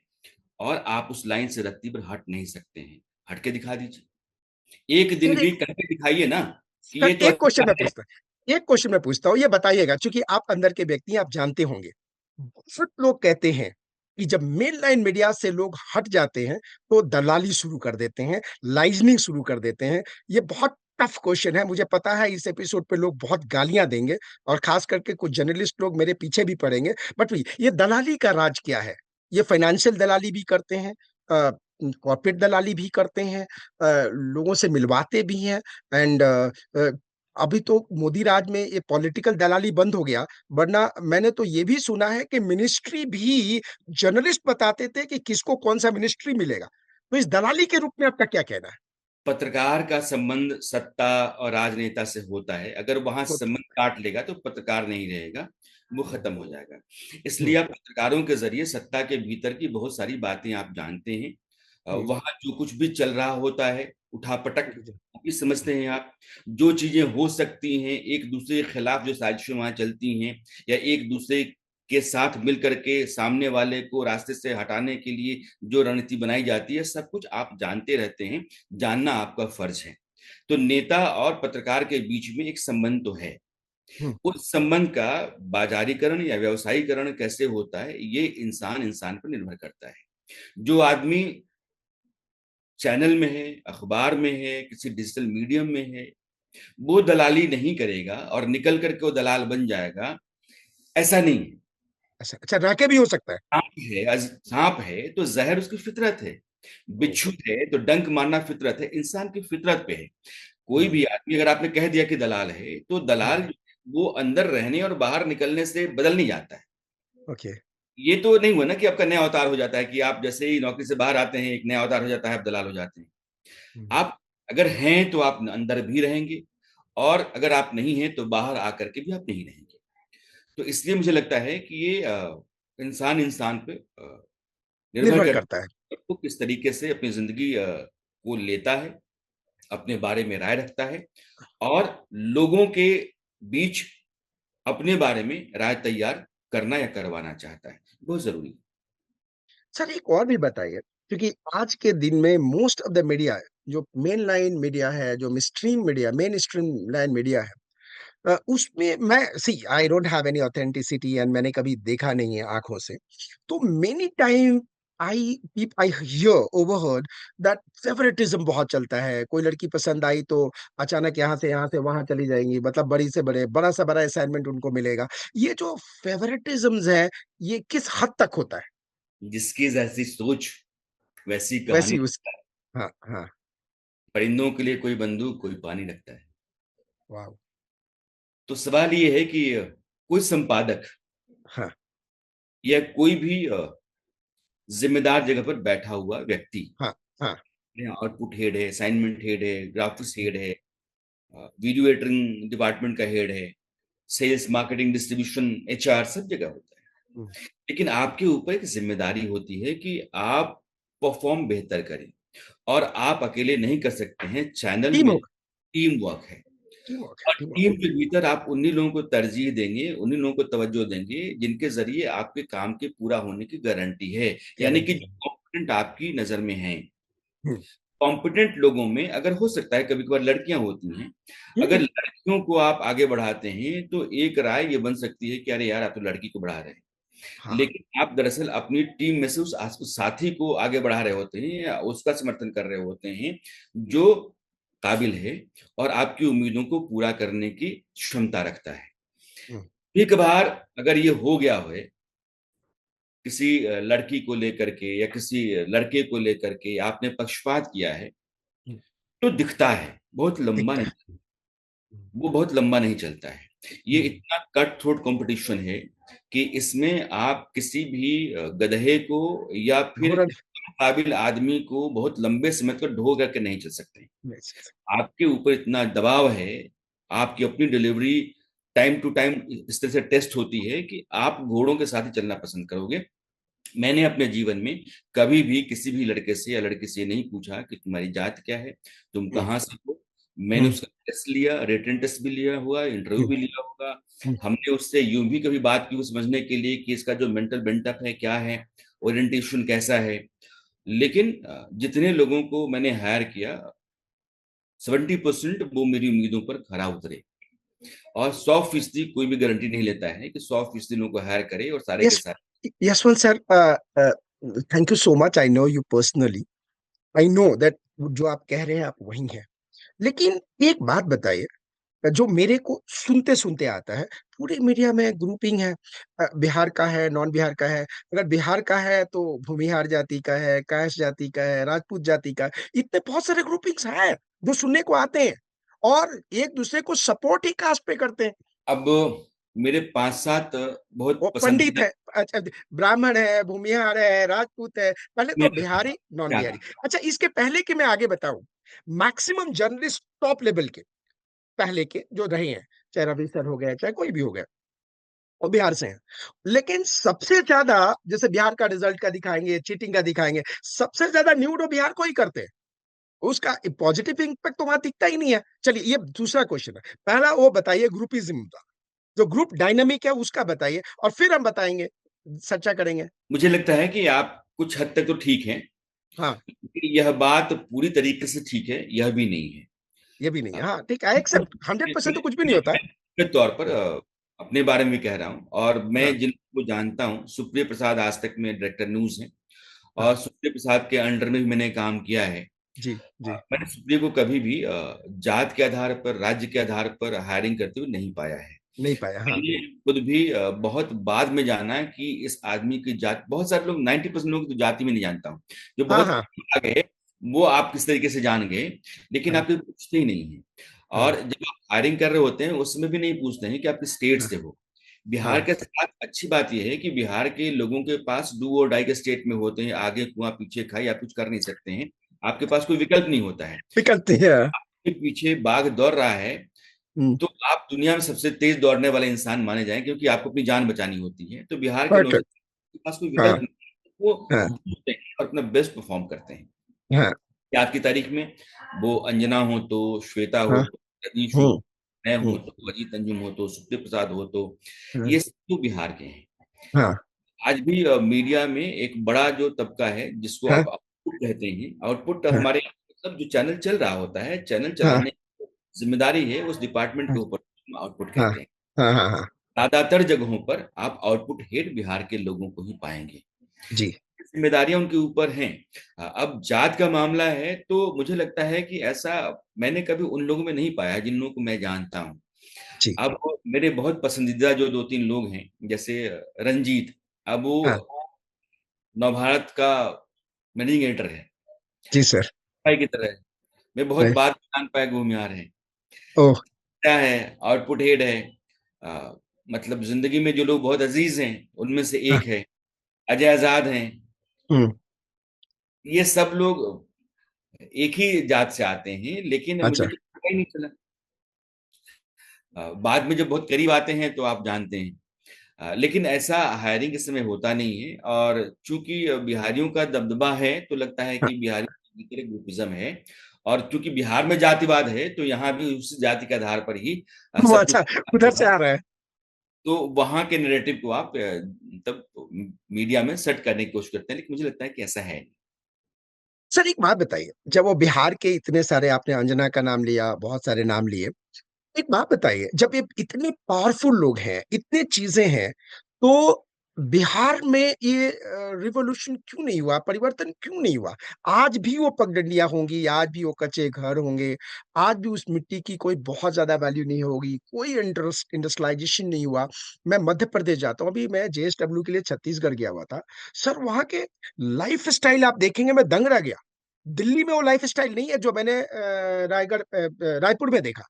और आप उस लाइन से रत्ती पर हट नहीं सकते हैं। हट के दिखा दीजिए, एक दिन सर, भी करके दिखाइए ना कि सर, ये तो एक क्वेश्चन अच्छा मैं है। पूछता एक क्वेश्चन मैं पूछता हूँ, ये बताइएगा, क्योंकि आप अंदर के व्यक्ति हैं, आप जानते होंगे। बहुत लोग कहते हैं कि जब मेन लाइन मीडिया से लोग हट जाते हैं तो दलाली शुरू कर देते हैं, लाइजनिंग शुरू कर देते हैं। ये बहुत टफ क्वेश्चन है, मुझे पता है इस एपिसोड पे लोग बहुत गालियां देंगे, और खास करके कुछ जर्नलिस्ट लोग मेरे पीछे भी पड़ेंगे। बट ये दलाली का राज क्या है? ये फाइनेंशियल दलाली भी करते हैं, कॉर्पोरेट दलाली भी करते हैं, लोगों से मिलवाते भी हैं, एंड अभी तो मोदी राज में ये पॉलिटिकल दलाली बंद हो गया, वरना मैंने तो ये भी सुना है कि मिनिस्ट्री भी जर्नलिस्ट बताते थे कि किसको कौन सा मिनिस्ट्री मिलेगा। तो इस दलाली के रूप में आपका क्या कहना है? पत्रकार का संबंध सत्ता और राजनेता से होता है। अगर वहां तो संबंध काट लेगा तो पत्रकार नहीं रहेगा, वो खत्म हो जाएगा। इसलिए हम्म, आप पत्रकारों के जरिए सत्ता के भीतर की बहुत सारी बातें आप जानते हैं। जी, वहां जो कुछ भी चल रहा होता है, उठापटक जी, जी, भी समझते हैं आप। जो चीजें हो सकती हैं, एक दूसरे के खिलाफ जो साजिशें वहां चलती हैं, या एक दूसरे के साथ मिल करके सामने वाले को रास्ते से हटाने के लिए जो रणनीति बनाई जाती है, सब कुछ आप जानते रहते हैं। जानना आपका फर्ज है। तो नेता और पत्रकार के बीच में एक संबंध तो है। हम्म, उस संबंध का बाजारीकरण या व्यवसायीकरण कैसे होता है, ये इंसान इंसान पर निर्भर करता है। जो आदमी चैनल में है, अखबार में है, किसी डिजिटल मीडियम में है, वो दलाली नहीं करेगा और निकल करके वो दलाल बन जाएगा, ऐसा नहीं है। अच्छा, अच्छा, राके भी हो सकता है। सांप है तो जहर उसकी फितरत है, ओ, बिच्छू है तो डंक मारना फितरत है, इंसान की फितरत पे है। कोई हम्म, भी आदमी, अगर आपने कह दिया कि दलाल है, तो हम्म, दलाल वो अंदर रहने और बाहर निकलने से बदल नहीं जाता है। ओके, ये तो नहीं हुआ ना कि आपका नया अवतार हो जाता है, कि आप जैसे ही नौकरी से बाहर आते हैं एक नया अवतार हो जाता है, आप दलाल हो जाते हैं। हम्म, आप अगर हैं तो आप अंदर भी रहेंगे, और अगर आप नहीं हैं तो बाहर आकर के भी आप नहीं रहेंगे। तो इसलिए मुझे लगता है कि ये इंसान इंसान पे निर्भर निर्भर करता करता है। है, वो किस तरीके से अपनी जिंदगी को लेता है, अपने बारे में राय रखता है, और लोगों के बीच अपने बारे में राय तैयार करना या करवाना चाहता है। बहुत जरूरी है। सर, एक और भी बताइए, क्योंकि आज के दिन में मोस्ट ऑफ द मीडिया, जो मेन लाइन मीडिया है, जो stream media, main stream line media है, उसमें मैं see I don't have any authenticity and मैंने कभी देखा नहीं है आंखों से। तो many time I hear overheard that favouritism बहुत चलता है। कोई लड़की पसंद आई तो अचानक यहाँ से वहां चली जाएंगी, मतलब बड़ी से बड़े बड़ा सा बड़ा असाइनमेंट उनको मिलेगा। ये जो फेवरेटिज्म है, ये किस हद तक होता है? जिसकी जैसी सोच वैसी कहानी। वैसी उस हाँ हाँ। परिंदों के लिए कोई बंदूक कोई पानी रखता है। वाह। तो सवाल ये है कि कोई संपादक हाँ या कोई भी जिम्मेदार जगह पर बैठा हुआ व्यक्ति, हाँ हाँ। आउटपुट हेड है, असाइनमेंट हेड है, ग्राफिक्स हेड है, वीडियो एडिटिंग डिपार्टमेंट का हेड है, सेल्स मार्केटिंग डिस्ट्रीब्यूशन एचआर, सब जगह होता है। हम्म, लेकिन आपके ऊपर एक जिम्मेदारी होती है कि आप परफॉर्म बेहतर करें। और आप अकेले नहीं कर सकते हैं, चैनल टीम में वर्क। टीम वर्क है। टीम वर्क है, और टीम वर्क टीम के भीतर आप उन्हीं लोगों को तरजीह देंगे, उन्हीं लोगों को तवज्जो देंगे जिनके जरिए आपके काम के पूरा होने की गारंटी है। यानी कि गारंटी जो है। कॉम्पिटेंट आपकी नजर में हैं। हम्म, कॉम्पिटेंट लोगों में अगर हो सकता है कभी कभार लड़कियां होती हैं, अगर हम्म, लड़कियों को आप आगे बढ़ाते हैं तो एक राय ये बन सकती है कि अरे यार आप तो लड़की को बढ़ा रहे हैं। हाँ। लेकिन आप दरअसल अपनी टीम में से उस साथी को आगे बढ़ा रहे होते हैं या उसका समर्थन कर रहे होते हैं जो काबिल है और आपकी उम्मीदों को पूरा करने की क्षमता रखता है। हम्म, एक बार अगर ये हो गया है किसी लड़की को लेकर के या किसी लड़के को लेकर के आपने पक्षपात किया है, हम्म, तो दिखता है, बहुत लंबा दिखता है। नहीं, वो बहुत लंबा नहीं चलता है। ये हम्म, इतना कट थ्रोट कंपटीशन है कि इसमें आप किसी भी गधे को या फिर घोड़ा काबिल आदमी को बहुत लंबे समय तक ढो करके नहीं चल सकते। नहीं चल सकता। आपके ऊपर इतना दबाव है, आपकी अपनी डिलीवरी टाइम टू टाइम इस तरह से टेस्ट होती है कि आप घोड़ों के साथ ही चलना पसंद करोगे। मैंने अपने जीवन में कभी भी किसी भी लड़के से या लड़की से नहीं पूछा कि तुम्हारी जात क्या है, तुम हम्म, कहाँ से हो। मैंने हम्म, उसका टेस्ट लिया, रिटन टेस्ट भी लिया हुआ, इंटरव्यू हम्म, भी लिया होगा। हम्म, हमने उससे यूं भी कभी बात की वो समझने के लिए कि इसका जो मेंटल बेंटअप है क्या है, ओरिएंटेशन कैसा है। लेकिन जितने लोगों को मैंने हायर किया, 70% वो मेरी उम्मीदों पर खरा उतरे। और 100% कोई भी गारंटी नहीं लेता है कि 100% लोगों को हायर करे और सारे के यस। सारे। Yashwant sir, thank you so much. I know you personally. I know that जो आप कह रहे हैं आप वही हैं। लेकिन एक बात बताइए, जो मेरे को सुनते सुनते आता है, पूरे मीडिया में ग्रुपिंग है। बिहार का है, नॉन बिहार का है। अगर बिहार का है तो भूमिहार जाति का है, कायस्थ जाति का है, राजपूत जाति का है। इतने बहुत सारे ग्रुपिंग्स हैं जो सुनने को आते हैं, और एक दूसरे को सपोर्ट ही कास्ट पे करते हैं। अब मेरे 5-7 बहुत वो पंडित पसंदीदा। है, अच्छा, ब्राह्मण है, भूमिहार है, राजपूत है। पहले मैं तो बिहारी, नॉन क्या बिहारी। अच्छा, इसके पहले कि मैं आगे बताऊं, मैक्सिमम जर्नलिस्ट टॉप लेवल के पहले के जो रहे हैं, चाहे रवि सर हो गए, चाहे कोई भी हो गया, वो बिहार से हैं। लेकिन सबसे ज्यादा, जैसे बिहार का रिजल्ट का दिखाएंगे, चीटिंग का दिखाएंगे, सबसे ज्यादा न्यूड वो बिहार को ही करते हैं। उसका पॉजिटिव इंपैक्ट तो वहां दिखता ही नहीं है। चलिए, ये दूसरा क्वेश्चन है। पहला वो बताइए ग्रुपिज्म का, जो ग्रुप डायनामिक है उसका बताइए, और फिर हम बताएंगे, चर्चा करेंगे। मुझे लगता है कि आप कुछ हद तक तो ठीक हैं, हाँ। लेकिन यह बात पूरी तरीके से ठीक है यह भी नहीं है। ये भी नहीं है, हाँ ठीक है, एक्सेप्ट 100% तो कुछ भी नहीं होता है। निश्चित तौर पर अपने बारे में भी कह रहा हूँ और मैं हाँ जिनको जानता हूँ, सुप्रिय प्रसाद आज तक में डायरेक्टर न्यूज हैं हाँ। और सुप्रिय प्रसाद के अंडर में भी मैंने काम किया है। जी जी। मैंने सुप्रिय को कभी भी जात के आधार पर, राज्य के आधार पर हायरिंग करते हुए नहीं पाया है। नहीं पाया, हाँ। मैंने खुद भी बहुत बाद में जाना कि इस आदमी की जात, बहुत सारे लोग 90% लोग तो जाति में नहीं जानता हूँ, जो हाँ बहुत हाँ आगे है वो आप किस तरीके से जान गए, लेकिन हाँ आप ये पूछते ही नहीं है। हाँ और जब आप हायरिंग कर रहे होते हैं उसमें भी नहीं पूछते हैं कि आप किस स्टेट हाँ से हो। बिहार हाँ के साथ अच्छी बात यह है कि बिहार के लोगों के पास डू और डाई के स्टेट में होते हैं, आगे कुआं पीछे खाई, आप कुछ कर नहीं सकते हैं, आपके पास कोई विकल्प नहीं होता है। निकलते हैं। आपके पीछे बाघ दौड़ रहा है हम्म। तो आप दुनिया में सबसे तेज दौड़ने वाले इंसान माने जाएं, क्योंकि आपको अपनी जान बचानी होती है। तो बिहार के परफेक्ट। नौजवान के पास कोई हाँ विकल्प नहीं है, वो हाँ घूमते हैं और अपना बेस्ट परफॉर्म करते हैं। हाँ कि आज की तारीख में वो अंजना हो तो, श्वेता हो हाँ। तो, रजनीश हो, हम्म, मैं हम्म, हूं तो, अजीत अंजुम हो तो, सुखदेव प्रसाद हो तो, हाँ ये सब तो बिहार के हैं। हाँ आज भी मीडिया में एक बड़ा जो तबका है जिसको हाँ आप आउटपुट कहते हैं, आउटपुट हाँ हमारे मतलब जो चैनल चल रहा होता है, चैनल हाँ चलाने की जिम्मेदारी है उस डिपार्टमेंट के ऊपर। आउटपुट हाँ कहते हैं। हाँ हाँ हाँ। ज्यादातर जगहों पर आप आउटपुट हेड बिहार के लोगों को ही पाएंगे। जी जिम्मेदारियां उनके ऊपर हैं। अब जात का मामला है तो मुझे लगता है कि ऐसा मैंने कभी उन लोगों में नहीं पाया जिन लोगों को मैं जानता हूँ। जी। अब मेरे बहुत पसंदीदा जो दो तीन लोग हैं, जैसे रंजीत, अब वो हाँ नवभारत का मैनेजिंग एडिटर है, जी सर। भाई की तरह है। मैं बहुत नहीं। बात जान पाया घूमियार है, ओह। क्या है, आउटपुट हेड है। मतलब जिंदगी में जो लोग बहुत अजीज हैं उनमें से हाँ। एक है, अजय आजाद हैं। हम्म। ये सब लोग एक ही जात से आते हैं, लेकिन मुझे अच्छा। तो पता ही नहीं चला। बाद में जब बहुत करीब आते हैं तो आप जानते हैं। लेकिन ऐसा हायरिंग इस समय होता नहीं है, और चूंकि बिहारियों का दबदबा है तो लगता है हाँ, कि बिहारी ग्रुपिज्म है। और चूंकि बिहार में जातिवाद है तो यहाँ भी उस जाति के आधार पर ही वो सब कुछ अच्छा उधर से होगा। आ रहा है। तो वहां के नैरेटिव को आप तब मीडिया में सेट करने की कोशिश करते हैं, लेकिन मुझे लगता है कि ऐसा है नहीं। सर एक बात बताइए, जब वो बिहार के इतने सारे, आपने अंजना का नाम लिया, बहुत सारे नाम लिए, एक बात बताइए, जब ये इतने पावरफुल लोग हैं, इतने चीजें हैं, तो बिहार में ये रिवॉल्यूशन क्यों नहीं हुआ, परिवर्तन क्यों नहीं हुआ? आज भी वो पगडंडियां होंगी, आज भी वो कच्चे घर होंगे, आज भी उस मिट्टी की कोई बहुत ज्यादा वैल्यू नहीं होगी, कोई इंडस्ट्रियलाइजेशन नहीं हुआ। मैं मध्य प्रदेश जाता हूँ, अभी मैं जेएसडब्ल्यू के लिए छत्तीसगढ़ गया हुआ था। सर वहाँ के लाइफ स्टाइल आप देखेंगे, मैं दंग रह गया। दिल्ली में वो लाइफ स्टाइल नहीं है जो मैंने रायपुर में देखा।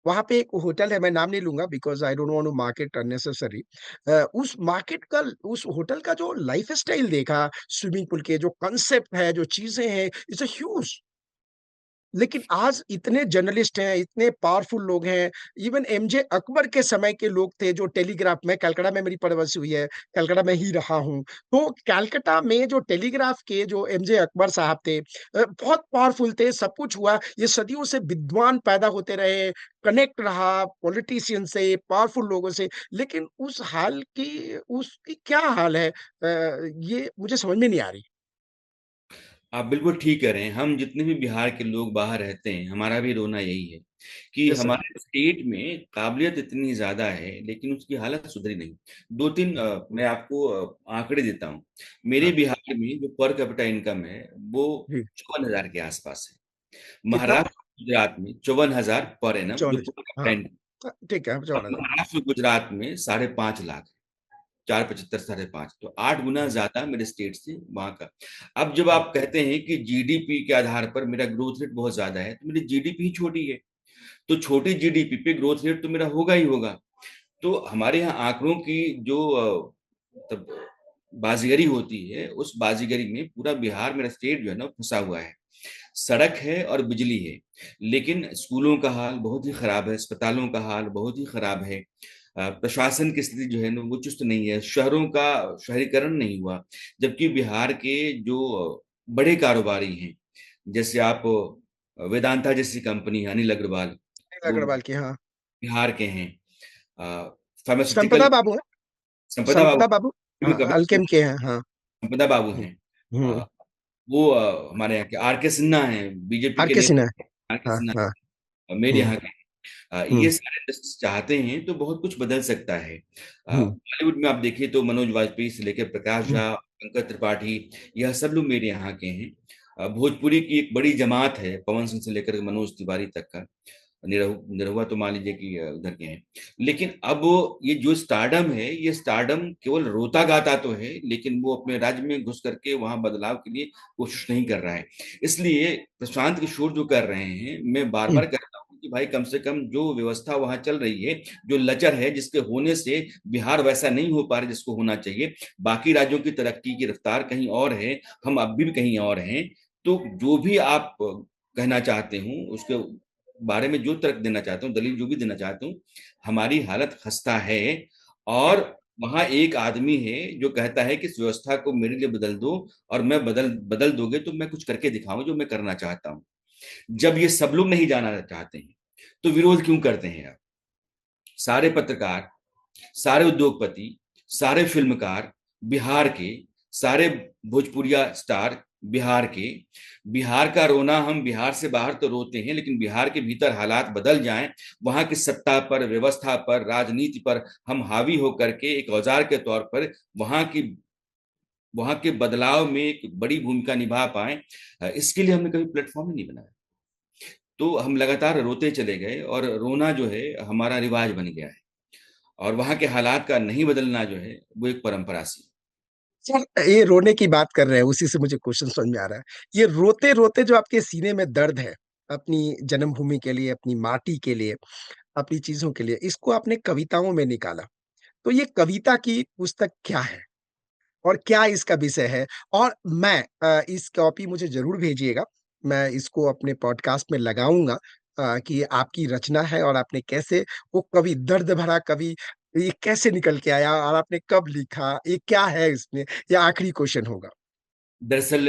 वहां पे एक होटल है, मैं नाम नहीं लूंगा because I don't want to market unnecessary. उस मार्केट का, उस होटल का जो लाइफ स्टाइल देखा, स्विमिंग पूल के जो कंसेप्ट है, जो चीजें हैं, इट्स अ ह्यूज। लेकिन आज इतने जर्नलिस्ट हैं, इतने पावरफुल लोग हैं। इवन एमजे अकबर के समय के लोग थे जो टेलीग्राफ में, कलकत्ता में मेरी परवरिश हुई है, कलकत्ता में ही रहा हूं, तो कलकत्ता में जो टेलीग्राफ के जो एमजे अकबर साहब थे, बहुत पावरफुल थे, सब कुछ हुआ, ये सदियों से विद्वान पैदा होते रहे, कनेक्ट रहा पॉलिटिशियन से, पावरफुल लोगों से। लेकिन उस हाल की, उसकी क्या हाल है, ये मुझे समझ में नहीं आ रही। आप बिल्कुल ठीक कह रहे हैं। हम जितने भी बिहार के लोग बाहर रहते हैं, हमारा भी रोना यही है कि यस सर। हमारे स्टेट में काबिलियत इतनी ज्यादा है लेकिन उसकी हालत सुधरी नहीं। दो तीन मैं आपको आंकड़े देता हूँ। मेरे हाँ बिहार में जो पर कैपिटा इनकम है वो जी। 54,000 के आसपास है। कितना? महाराष्ट्र गुजरात में 54,000 पर एनम जो 54। पर कैपिटा हाँ इनकम। ठीक है, अब 54,000। महाराष्ट्र गुजरात में 5.5 लाख, 4.75, 5.5, तो 8 गुना ज्यादा मेरे स्टेट से वहां का। अब जब आप कहते हैं कि जीडीपी के आधार पर मेरा ग्रोथ रेट बहुत ज्यादा है, तो मेरी जीडीपी ही छोटी है, तो छोटी जीडीपी पे ग्रोथ रेट तो मेरा होगा ही होगा। तो हमारे यहाँ आंकड़ों की जो मतलब बाजीगरी होती है, उस बाजीगरी में पूरा बिहार, मेरा स्टेट जो है ना, फंसा हुआ है। सड़क है और बिजली है, लेकिन स्कूलों का हाल बहुत ही खराब है, अस्पतालों का हाल बहुत ही खराब है। प्रशासन की स्थिति जो है ना वो चुस्त नहीं है, शहरों का शहरीकरण नहीं हुआ। जबकि बिहार के जो बड़े कारोबारी हैं, जैसे आप वेदांता जैसी कंपनी है, अनिल अग्रवाल, अनिल वो अग्रवाल की, हाँ। बिहार के हैं। फार्मास्यूटिकल, संपदा बाबू है। संपदा बाबू, संपदा बाबू। हाँ, अल्केम के हैं, हाँ। संपदा बाबू हम्म। हैं। हम्म। वो हमारे यहाँ के आर के सिन्हा हैं, बीजेपी आर के के सिन्हा। नेता आर के हाँ सिन्हा, हाँ। मेरे हम्म। यहाँ के। हम्म। ये सारे इंडस्ट्रीज चाहते हैं तो बहुत कुछ बदल सकता है। हम्म। बॉलीवुड में आप देखिए तो मनोज वाजपेयी से लेकर प्रकाश हम्म। झा, पंकज त्रिपाठी, यह सब लोग मेरे यहाँ के हैं। भोजपुरी की एक बड़ी जमात है, पवन सिंह से लेकर मनोज तिवारी तक का। निरहुआ तो मान लीजिए कि उधर के हैं। लेकिन अब ये जो स्टारडम है, ये स्टारडम केवल रोता गाता तो है, लेकिन वो अपने राज्य में घुस करके वहां बदलाव के लिए कोशिश नहीं कर रहा है। इसलिए प्रशांत किशोर जो कर रहे हैं, मैं बार हम्म। बार कहता हूँ कि भाई कम से कम जो व्यवस्था वहां चल रही है, जो लचर है, जिसके होने से बिहार वैसा नहीं हो पा रहा जिसको होना चाहिए, बाकी राज्यों की तरक्की की रफ्तार कहीं और है, हम अब भी कहीं और हैं। तो जो भी आप कहना चाहते हो उसके बारे में जो तर्क देना चाहता हूँ, दलील जो भी देना चाहता हूँ, हमारी हालत खस्ता है। और वहां एक आदमी है जो कहता है कि इस व्यवस्था को मेरे लिए बदल दो, और मैं बदल बदल दोगे तो मैं कुछ करके दिखाऊं जो मैं करना चाहता हूं। जब ये सब लोग नहीं जाना चाहते हैं तो विरोध क्यों करते हैं आप? सारे पत्रकार, सारे उद्योगपति, सारे फिल्मकार, बिहार के सारे भोजपुरिया स्टार बिहार के, बिहार का रोना, हम बिहार से बाहर तो रोते हैं, लेकिन बिहार के भीतर हालात बदल जाएं, वहां की सत्ता पर, व्यवस्था पर, राजनीति पर हम हावी होकर के एक औजार के तौर पर वहां की, वहां के बदलाव में एक बड़ी भूमिका निभा पाए, इसके लिए हमने कभी प्लेटफॉर्म ही नहीं बनाया। तो हम लगातार रोते चले गए, और रोना जो है हमारा रिवाज बन गया है, और वहां के हालात का नहीं बदलना जो है वो एक परंपरा सी। सर, ये रोने की बात कर रहे हैं, उसी से मुझे क्वेश्चन समझ में आ रहा है। ये रोते रोते जो आपके सीने में दर्द है अपनी जन्मभूमि के लिए, अपनी माटी के लिए, अपनी चीजों के लिए, इसको आपने कविताओं में निकाला। तो ये कविता की पुस्तक क्या है और क्या इसका विषय है? और मैं इस कॉपी मुझे जरूर भेजिएगा। मैं इसको अपने पॉडकास्ट में लगाऊंगा कि आपकी रचना है और आपने कैसे वो कवि, दर्द भरा कवि, ये कैसे निकल के आया और आपने कब लिखा, ये क्या है इसमें? ये आखिरी क्वेश्चन होगा। दरअसल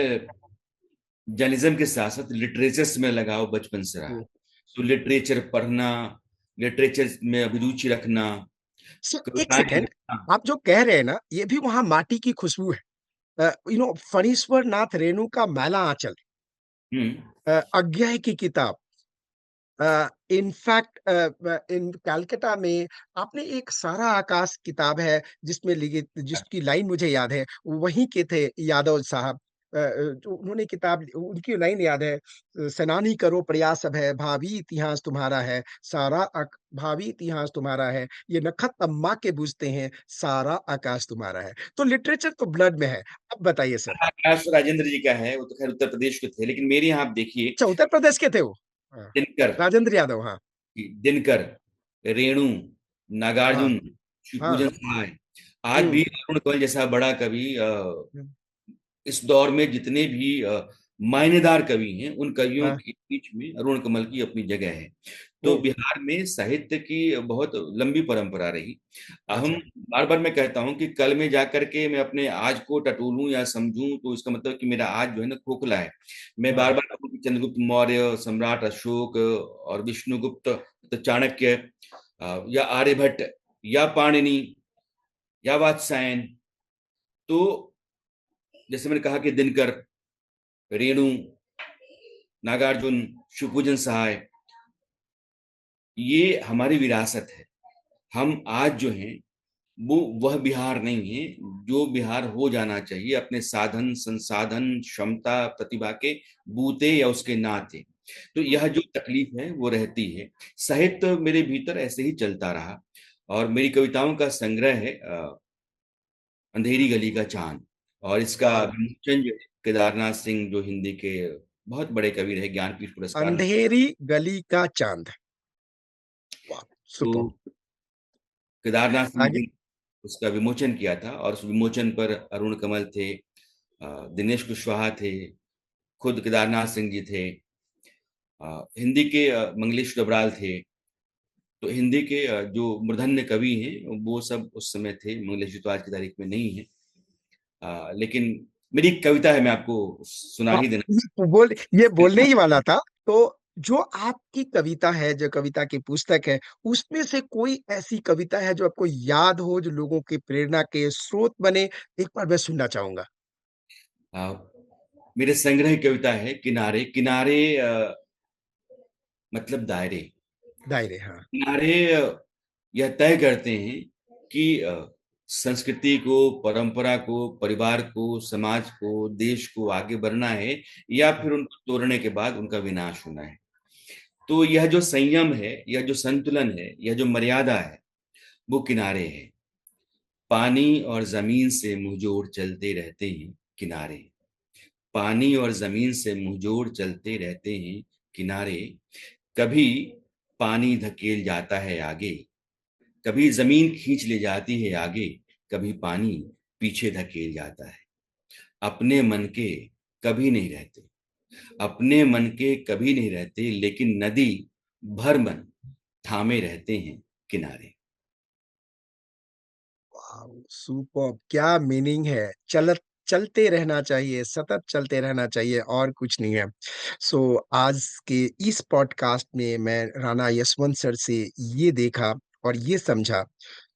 जर्नलिज्म के साथ साथ लिटरेचर्स में लगाव बचपन से रहा। हम्म। तो लिटरेचर पढ़ना, लिटरेचर में अभिरुचि रखना, सर, एक कविताएं सेकेंड। लिखना। आप जो कह रहे हैं ना, ये भी वहां माटी की खुशबू है। फणीश्वर नाथ रेणु का मैला आंचल, हम्म। अज्ञे की किताब, इनफैक्ट इन कलकत्ता में आपने एक सारा आकाश किताब है जिसमें लिखी, जिसकी लाइन मुझे याद है, वहीं के थे यादव साहब। जो उन्होंने किताब, उनकी लाइन याद है, सेनानी करो प्रयास अब है, भावी इतिहास तुम्हारा है, भावी इतिहास तुम्हारा है, ये नखत अम्मा के बुझते हैं, सारा आकाश तुम्हारा है। तो लिटरेचर तो ब्लड में है। अब बताइए सर। आकाश राजेंद्र जी का है, वो तो खैर उत्तर प्रदेश के थे, लेकिन मेरे यहाँ आप देखिए। अच्छा, उत्तर प्रदेश के थे वो? हाँ, दिनकर, राजेंद्र यादव, हाँ। दिनकर, रेणु, हाँ, नागार्जुन, हाँ। शिवपूजन सहाय, आज हम्म। भी अरुण कंवल जैसा बड़ा कवि, हम्म। इस दौर में जितने भी मायनेदार कवि हैं, उन कवियों हाँ। के बीच में अरुण कमल की अपनी जगह है। तो हम्म। बिहार में साहित्य की बहुत लंबी परंपरा रही। हम, अच्छा। बार बार मैं कहता हूं कि कल में जाकर के मैं अपने आज को टटोलूं या समझूं, तो इसका मतलब कि मेरा आज जो है ना खोखला है। मैं बार हाँ। बार कहूं कि चंद्रगुप्त मौर्य, सम्राट अशोक और विष्णुगुप्त, तो चाणक्य, या आर्यभट्ट, या पाणिनि, या वात्स्यायन। तो जैसे मैंने कहा कि दिनकर, रेणु, नागार्जुन, शिवपूजन सहाय, ये हमारी विरासत है। हम आज जो हैं वो वह बिहार नहीं है जो बिहार हो जाना चाहिए, अपने साधन, संसाधन, क्षमता, प्रतिभा के बूते या उसके नाते। तो यह जो तकलीफ है वो रहती है। साहित्य मेरे भीतर ऐसे ही चलता रहा, और मेरी कविताओं का संग्रह है अंधेरी गली का चांद, और इसका वाह। विमोचन जो है केदारनाथ सिंह, जो हिंदी के बहुत बड़े कवि रहे, ज्ञानपीठ पुरस्कार। अंधेरी गली का चांद। वाह। तो सुपर। केदारनाथ सिंह आगे। जी उसका विमोचन किया था, और उस विमोचन पर अरुण कमल थे, दिनेश कुशवाहा थे, खुद केदारनाथ सिंह जी थे, हिंदी के मंगलेश डबराल थे। तो हिंदी के जो मूर्धन्य कवि हैं वो सब उस समय थे। मंगलेश जी तो आज की तारीख में नहीं है, लेकिन मेरी एक कविता है, मैं आपको सुना हाँ, ही देना। ये बोलने ही वाला था। तो जो आपकी कविता है, जो कविता की पुस्तक है, उसमें से कोई ऐसी कविता है जो आपको याद हो, जो लोगों की प्रेरणा के स्रोत बने? एक बार मैं सुनना चाहूंगा। अ, मेरे संग्रह की कविता है किनारे। किनारे मतलब दायरे। दायरे, हाँ। किनारे यह तय करते हैं कि संस्कृति को, परंपरा को, परिवार को, समाज को, देश को आगे बढ़ना है, या फिर उनको तोड़ने के बाद उनका विनाश होना है। तो यह जो संयम है, यह जो संतुलन है, यह जो मर्यादा है, वो किनारे है। पानी और जमीन से मुंहजोड़ चलते रहते हैं किनारे। पानी और जमीन से मुंहजोड़ चलते रहते हैं किनारे। कभी पानी धकेल जाता है आगे, कभी जमीन खींच ले जाती है आगे, कभी पानी पीछे धकेल जाता है। अपने मन के कभी नहीं रहते, अपने मन के कभी नहीं रहते, लेकिन नदी भर मन थामे रहते हैं किनारे। सुपर, क्या मीनिंग है! चलते रहना चाहिए, सतत चलते रहना चाहिए, और कुछ नहीं है। सो आज के इस पॉडकास्ट में मैं राणा यशवंत सर से ये देखा और ये समझा,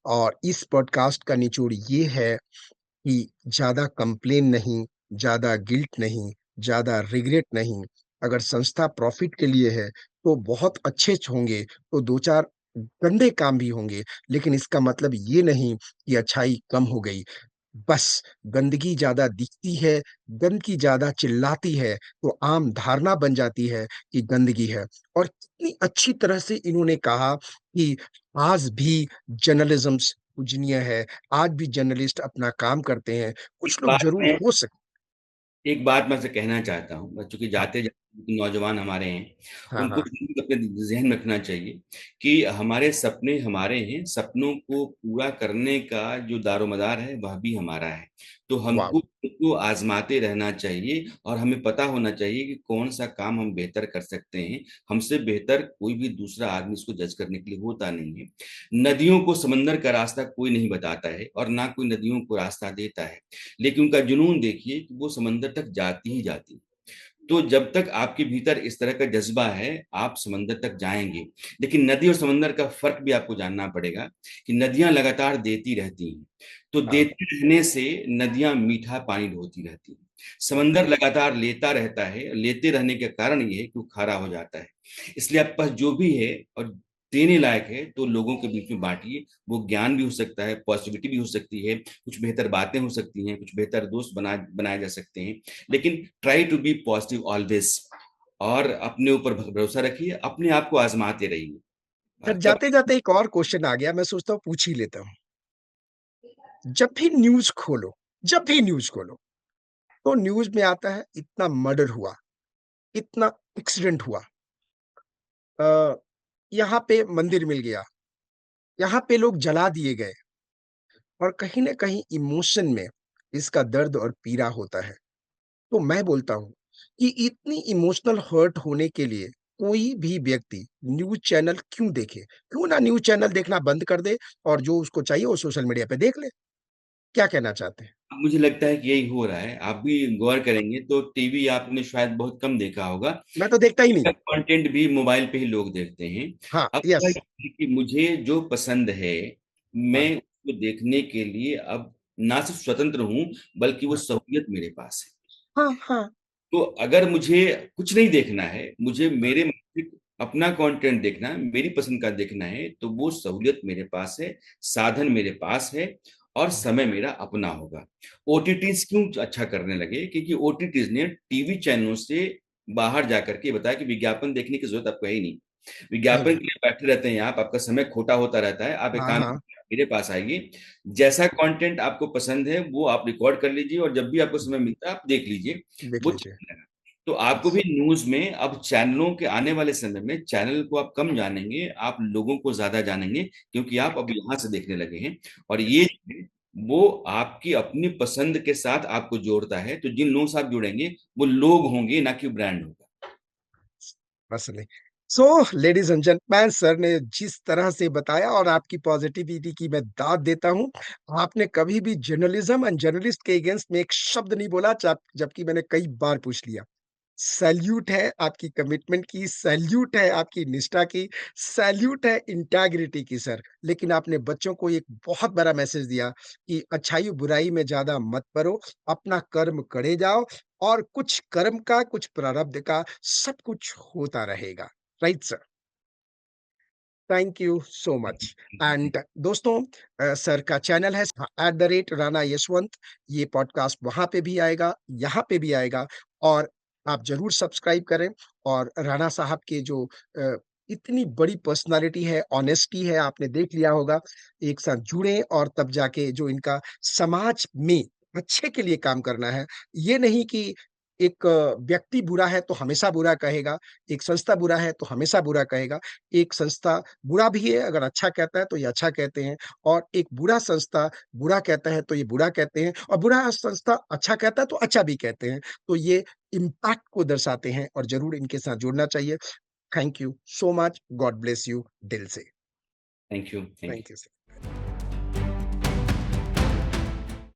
और इस पॉडकास्ट का निचोड़ ये है कि ज्यादा कंप्लेन नहीं, ज्यादा गिल्ट नहीं, ज्यादा रिग्रेट नहीं। अगर संस्था प्रॉफिट के लिए है तो बहुत अच्छे होंगे, तो दो चार गंदे काम भी होंगे, लेकिन इसका मतलब ये नहीं कि अच्छाई कम हो गई। बस गंदगी ज्यादा दिखती है, गंदगी ज्यादा चिल्लाती है, तो आम धारणा बन जाती है कि गंदगी है। और कितनी अच्छी तरह से इन्होंने कहा कि आज भी जर्नलिज्म पूजनीय है, आज भी जर्नलिस्ट अपना काम करते हैं। कुछ लोग बात जरूर मैं हो सकते। एक बात मैं से कहना चाहता हूँ, बच्चों की हाँ, जाते जाते नौजवान हमारे हैं, हाँ, उनको हाँ। जरूर अपने जहन में रखना चाहिए कि हमारे सपने हमारे हैं, सपनों को पूरा करने का जो दारोमदार है वह भी हमारा है। तो वाह। हमको उसको आजमाते रहना चाहिए और हमें पता होना चाहिए कि कौन सा काम हम बेहतर कर सकते हैं। हमसे बेहतर कोई भी दूसरा आदमी इसको जज करने के लिए होता नहीं है। नदियों को समंदर का रास्ता कोई नहीं बताता है और ना कोई नदियों को रास्ता देता है, लेकिन उनका जुनून देखिए कि वो समंदर तक जाती ही जाती। तो जब तक आपके भीतर इस तरह का जज्बा है, आप समंदर तक जाएंगे। लेकिन नदी और समंदर का फर्क भी आपको जानना पड़ेगा कि नदियां लगातार देती रहती हैं, तो हाँ, देते रहने से नदियां मीठा पानी ढोती रहती हैं। समंदर लगातार लेता रहता है, लेते रहने के कारण ये है कि वो खारा हो जाता है। इसलिए आपके पास जो भी है और देने लायक है तो लोगों के बीच में बांटिए। वो ज्ञान भी हो सकता है, पॉजिटिविटी भी हो सकती है, कुछ बेहतर बातें हो सकती हैं, कुछ बेहतर दोस्त बनाए जा सकते हैं। लेकिन try to be positive always, और अपने ऊपर भरोसा रखिए, अपने आप को आजमाते रहिए। सर, कब जाते जाते एक और क्वेश्चन आ गया, मैं सोचता हूँ पूछ ही लेता हूँ। जब भी न्यूज खोलो, जब भी न्यूज खोलो, तो न्यूज में आता है इतना मर्डर हुआ, इतना एक्सीडेंट हुआ, अ, यहाँ पे मंदिर मिल गया, यहाँ पे लोग जला दिए गए, और कहीं ना कहीं इमोशन में इसका दर्द और पीड़ा होता है। तो मैं बोलता हूँ कि इतनी इमोशनल हर्ट होने के लिए कोई भी व्यक्ति न्यूज चैनल क्यों देखे? क्यों ना न्यूज चैनल देखना बंद कर दे और जो उसको चाहिए वो सोशल मीडिया पे देख ले। क्या कहना चाहते हैं? मुझे लगता है कि यही हो रहा है। आप भी गौर करेंगे तो टीवी आपने शायद बहुत कम देखा होगा, मैं तो देखता ही नहीं। कंटेंट भी मोबाइल पे ही लोग देखते हैं। हाँ, अब क्या यस। है कि मुझे जो पसंद है, हाँ, मैं उसको देखने के लिए अब ना सिर्फ स्वतंत्र हूं, बल्कि वो हाँ, सहूलियत मेरे पास है। हाँ, हाँ, तो अगर मुझे कुछ नहीं देखना है, मुझे हाँ, मेरे मुताबिक अपना कंटेंट देखना है, मेरी पसंद का देखना है, तो वो सहूलियत मेरे पास है, साधन मेरे पास है, और समय मेरा अपना होगा। ओटीटीज क्यों अच्छा करने लगे? क्योंकि ओटीटीज ने टीवी चैनलों से बाहर जाकर के बताया कि विज्ञापन देखने की जरूरत आपको है ही नहीं। है विज्ञापन नहीं। के लिए बैठे रहते हैं आप, आपका समय खोटा होता रहता है। आप एक हाँ, काम हाँ, कीजिए, मेरे पास आइए, जैसा कंटेंट आपको पसंद है वो आप रिकॉर्ड कर लीजिए, और जब भी आपको समय मिलता है आप देख लीजिए। देख वो लीजिए। चलने लगा। तो आपको भी न्यूज में अब चैनलों के आने वाले समय में चैनल को आप कम जानेंगे, आप लोगों को ज्यादा जानेंगे, क्योंकि आप अब यहाँ से देखने लगे हैं। और ये यस। जो है, वो आपकी अपनी पसंद के साथ आपको जोड़ता है। तो जिन लोगों से आप जुड़ेंगे वो लोग होंगे, ना कि ब्रांड होगा। असली। So ladies and gentleman, sir ने जिस तरह से बताया और आपकी पॉजिटिविटी की मैं दाद देता हूं। आपने कभी भी जर्नलिज्म एंड जर्नलिस्ट के अगेंस्ट में एक शब्द नहीं बोला, जबकि मैंने कई बार पूछ लिया। सैल्यूट है आपकी कमिटमेंट की, सैल्यूट है आपकी निष्ठा की, सैल्यूट है इंटेग्रिटी की सर। लेकिन आपने बच्चों को एक बहुत बड़ा मैसेज दिया कि अच्छाई बुराई में ज्यादा मत पड़ो, अपना कर्म करे जाओ, और कुछ कर्म का कुछ प्रारब्ध का सब कुछ होता रहेगा। Right sir. Thank you so much. And दोस्तों, सर का चैनल है @राणा यशवंत। ये पॉडकास्ट वहां पे भी आएगा, यहाँ पे भी आएगा, और आप जरूर सब्सक्राइब करें। और राणा साहब के जो इतनी बड़ी पर्सनालिटी है, ऑनेस्टी है, आपने देख लिया होगा। एक साथ जुड़े और तब जाके जो इनका समाज में अच्छे के लिए काम करना है। ये नहीं कि एक व्यक्ति बुरा है तो हमेशा बुरा कहेगा, एक संस्था बुरा है तो हमेशा बुरा कहेगा। एक संस्था बुरा भी है, अगर अच्छा कहता है तो ये अच्छा कहते हैं, और एक बुरा संस्था बुरा कहता है तो ये बुरा कहते हैं, और बुरा संस्था अच्छा कहता है तो अच्छा भी कहते हैं। तो ये इम्पैक्ट को दर्शाते हैं, और ज़रूर इनके साथ जुड़ना चाहिए। Thank you so much. God bless you दिल से। Thank you, thank thank you. You.